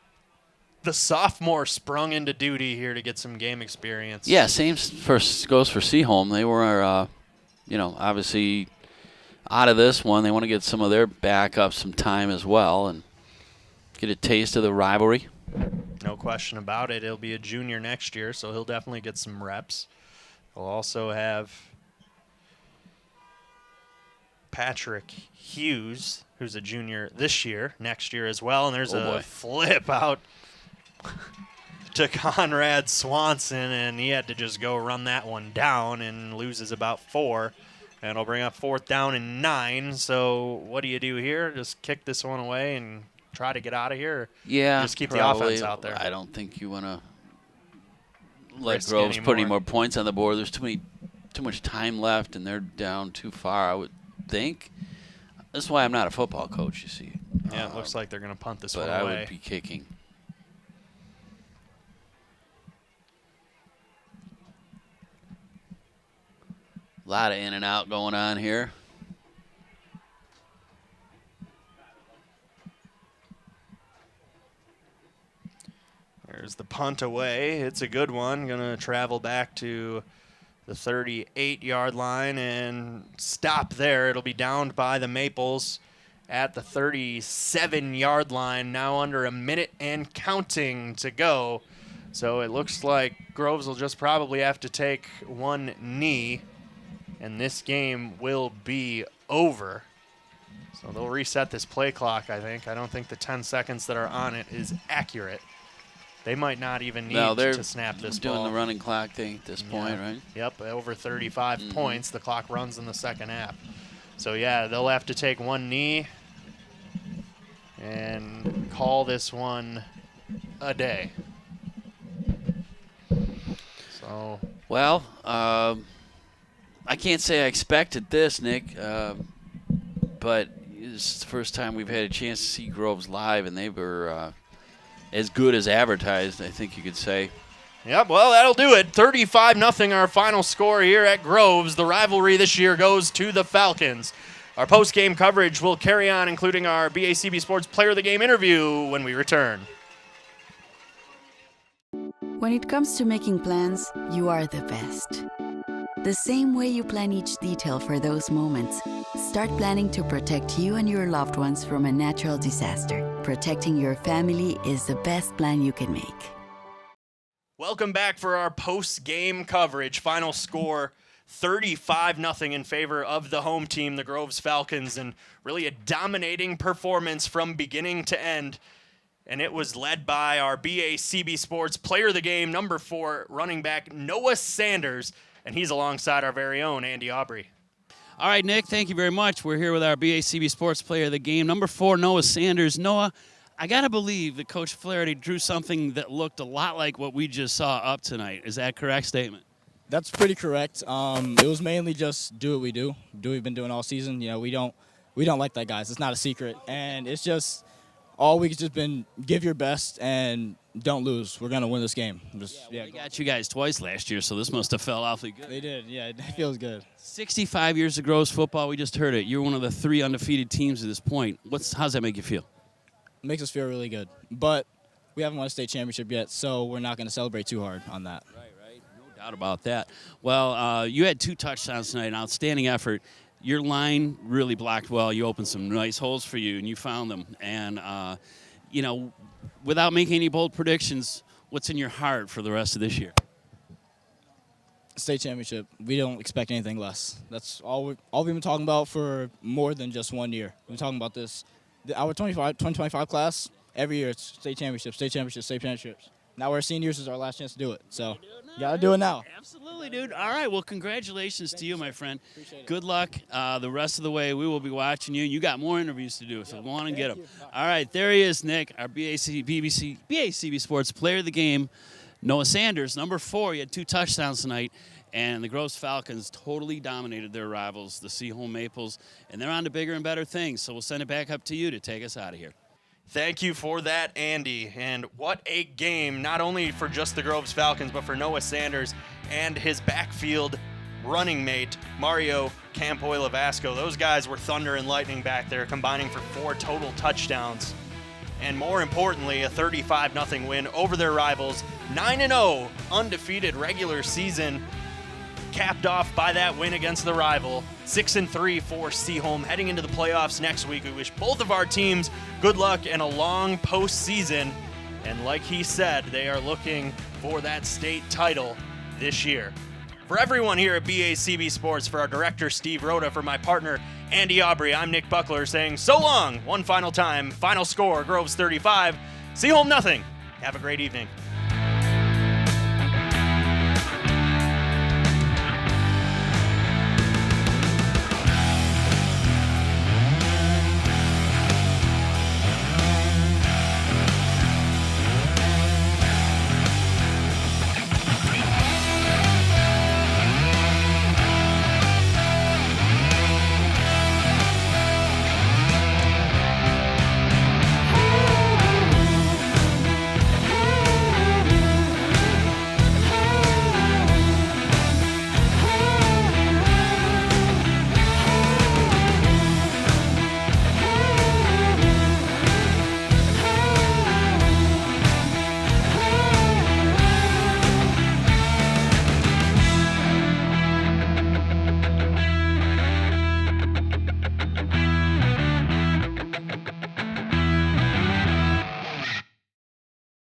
the sophomore sprung into duty here to get some game experience. Yeah, same goes for Seaholm. They were, obviously out of this one. They want to get some of their backups some time as well and get a taste of the rivalry. No question about it. He'll be a junior next year, so he'll definitely get some reps. We'll also have Patrick Hughes, who's a junior this year, next year as well. And there's a flip out to Conrad Swanson, and he had to just go run that one down and loses about 4. And it'll bring up 4th down and 9. So what do you do here? Just kick this one away and try to get out of here? Yeah, just keep probably. the offense out there. I don't think you want to let Groves put any more points on the board. There's too much time left, and they're down too far, I would think. That's why I'm not a football coach, you see. Yeah, it looks like they're going to punt this one away. But away. I would be kicking. A lot of in and out going on here. There's the punt away. It's a good one. Going to travel back to the 38-yard line and stop there. It'll be downed by the Maples at the 37-yard line. Now under a minute and counting to go. So it looks like Groves will just probably have to take one knee, and this game will be over. So they'll reset this play clock, I think. I don't think the 10 seconds that are on it is accurate. They might not even need to snap this ball. Doing the running clock thing at this point, right? Yep, over 35 points. The clock runs in the second half. So, yeah, they'll have to take one knee and call this one a day. So. Well, I can't say I expected this, Nick, but it's the first time we've had a chance to see Groves live, and they were as good as advertised, I think you could say. Yep, well, that'll do it. 35-0 our final score here at Groves. The rivalry this year goes to the Falcons. Our post-game coverage will carry on, including our BACB Sports Player of the Game interview when we return. When it comes to making plans, you are the best. The same way you plan each detail for those moments, start planning to protect you and your loved ones from a natural disaster. Protecting your family is the best plan you can make. Welcome back for our post-game coverage. Final score, 35-0 in favor of the home team, the Groves Falcons, and really a dominating performance from beginning to end. And it was led by our BACB Sports Player of the Game, number 4, running back Noah Sanders, and he's alongside our very own Andy Aubrey. All right, Nick, thank you very much. We're here with our BACB Sports Player of the Game, number 4, Noah Sanders. Noah, I got to believe that Coach Flaherty drew something that looked a lot like what we just saw up tonight. Is that a correct statement? That's pretty correct. It was mainly just do what we do. Do what we've been doing all season. You know, we don't like that, guys. It's not a secret. And it's just all week's just been give your best and don't lose. We're going to win this game. They got you guys twice last year, so this must have felt awfully good. They did, yeah. It feels good. 65 years of Groves football, we just heard it. You're one of the 3 undefeated teams at this point. How's that make you feel? It makes us feel really good. But we haven't won a state championship yet, so we're not going to celebrate too hard on that. Right. No doubt about that. Well, you had 2 touchdowns tonight, an outstanding effort. Your line really blocked well. You opened some nice holes for you, and you found them. And, without making any bold predictions, what's in your heart for the rest of this year? State championship. We don't expect anything less. That's all we've been talking about for more than just 1 year. We've been talking about this. Our 2025 class, every year it's state championships, state championships, state championships. Now we're seniors, is our last chance to do it. So you got to do it now. Absolutely, dude. All right, well, congratulations to you, my friend. Appreciate it. Good luck the rest of the way. We will be watching you. You got more interviews to do, so go on and get them. All right, there he is, Nick, our BACB Sports Player of the Game, Noah Sanders, number 4. He had 2 touchdowns tonight, and the Groves Falcons totally dominated their rivals, the Seaholm Maples, and they're on to bigger and better things, so we'll send it back up to you to take us out of here. Thank you for that, Andy. And what a game, not only for just the Groves Falcons, but for Noah Sanders and his backfield running mate, Mario Campoy-Lavasco. Those guys were thunder and lightning back there, combining for 4 total touchdowns. and more importantly, a 35-0 win over their rivals. 9-0 undefeated regular season, capped off by that win against the rival. 6-3 for Seaholm heading into the playoffs next week. We wish both of our teams good luck and a long postseason. And like he said, they are looking for that state title this year. For everyone here at BACB Sports, for our director, Steve Rhoda, for my partner, Andy Aubry, I'm Nick Buckler saying so long one final time. Final score, Groves 35, Seaholm 0. Have a great evening.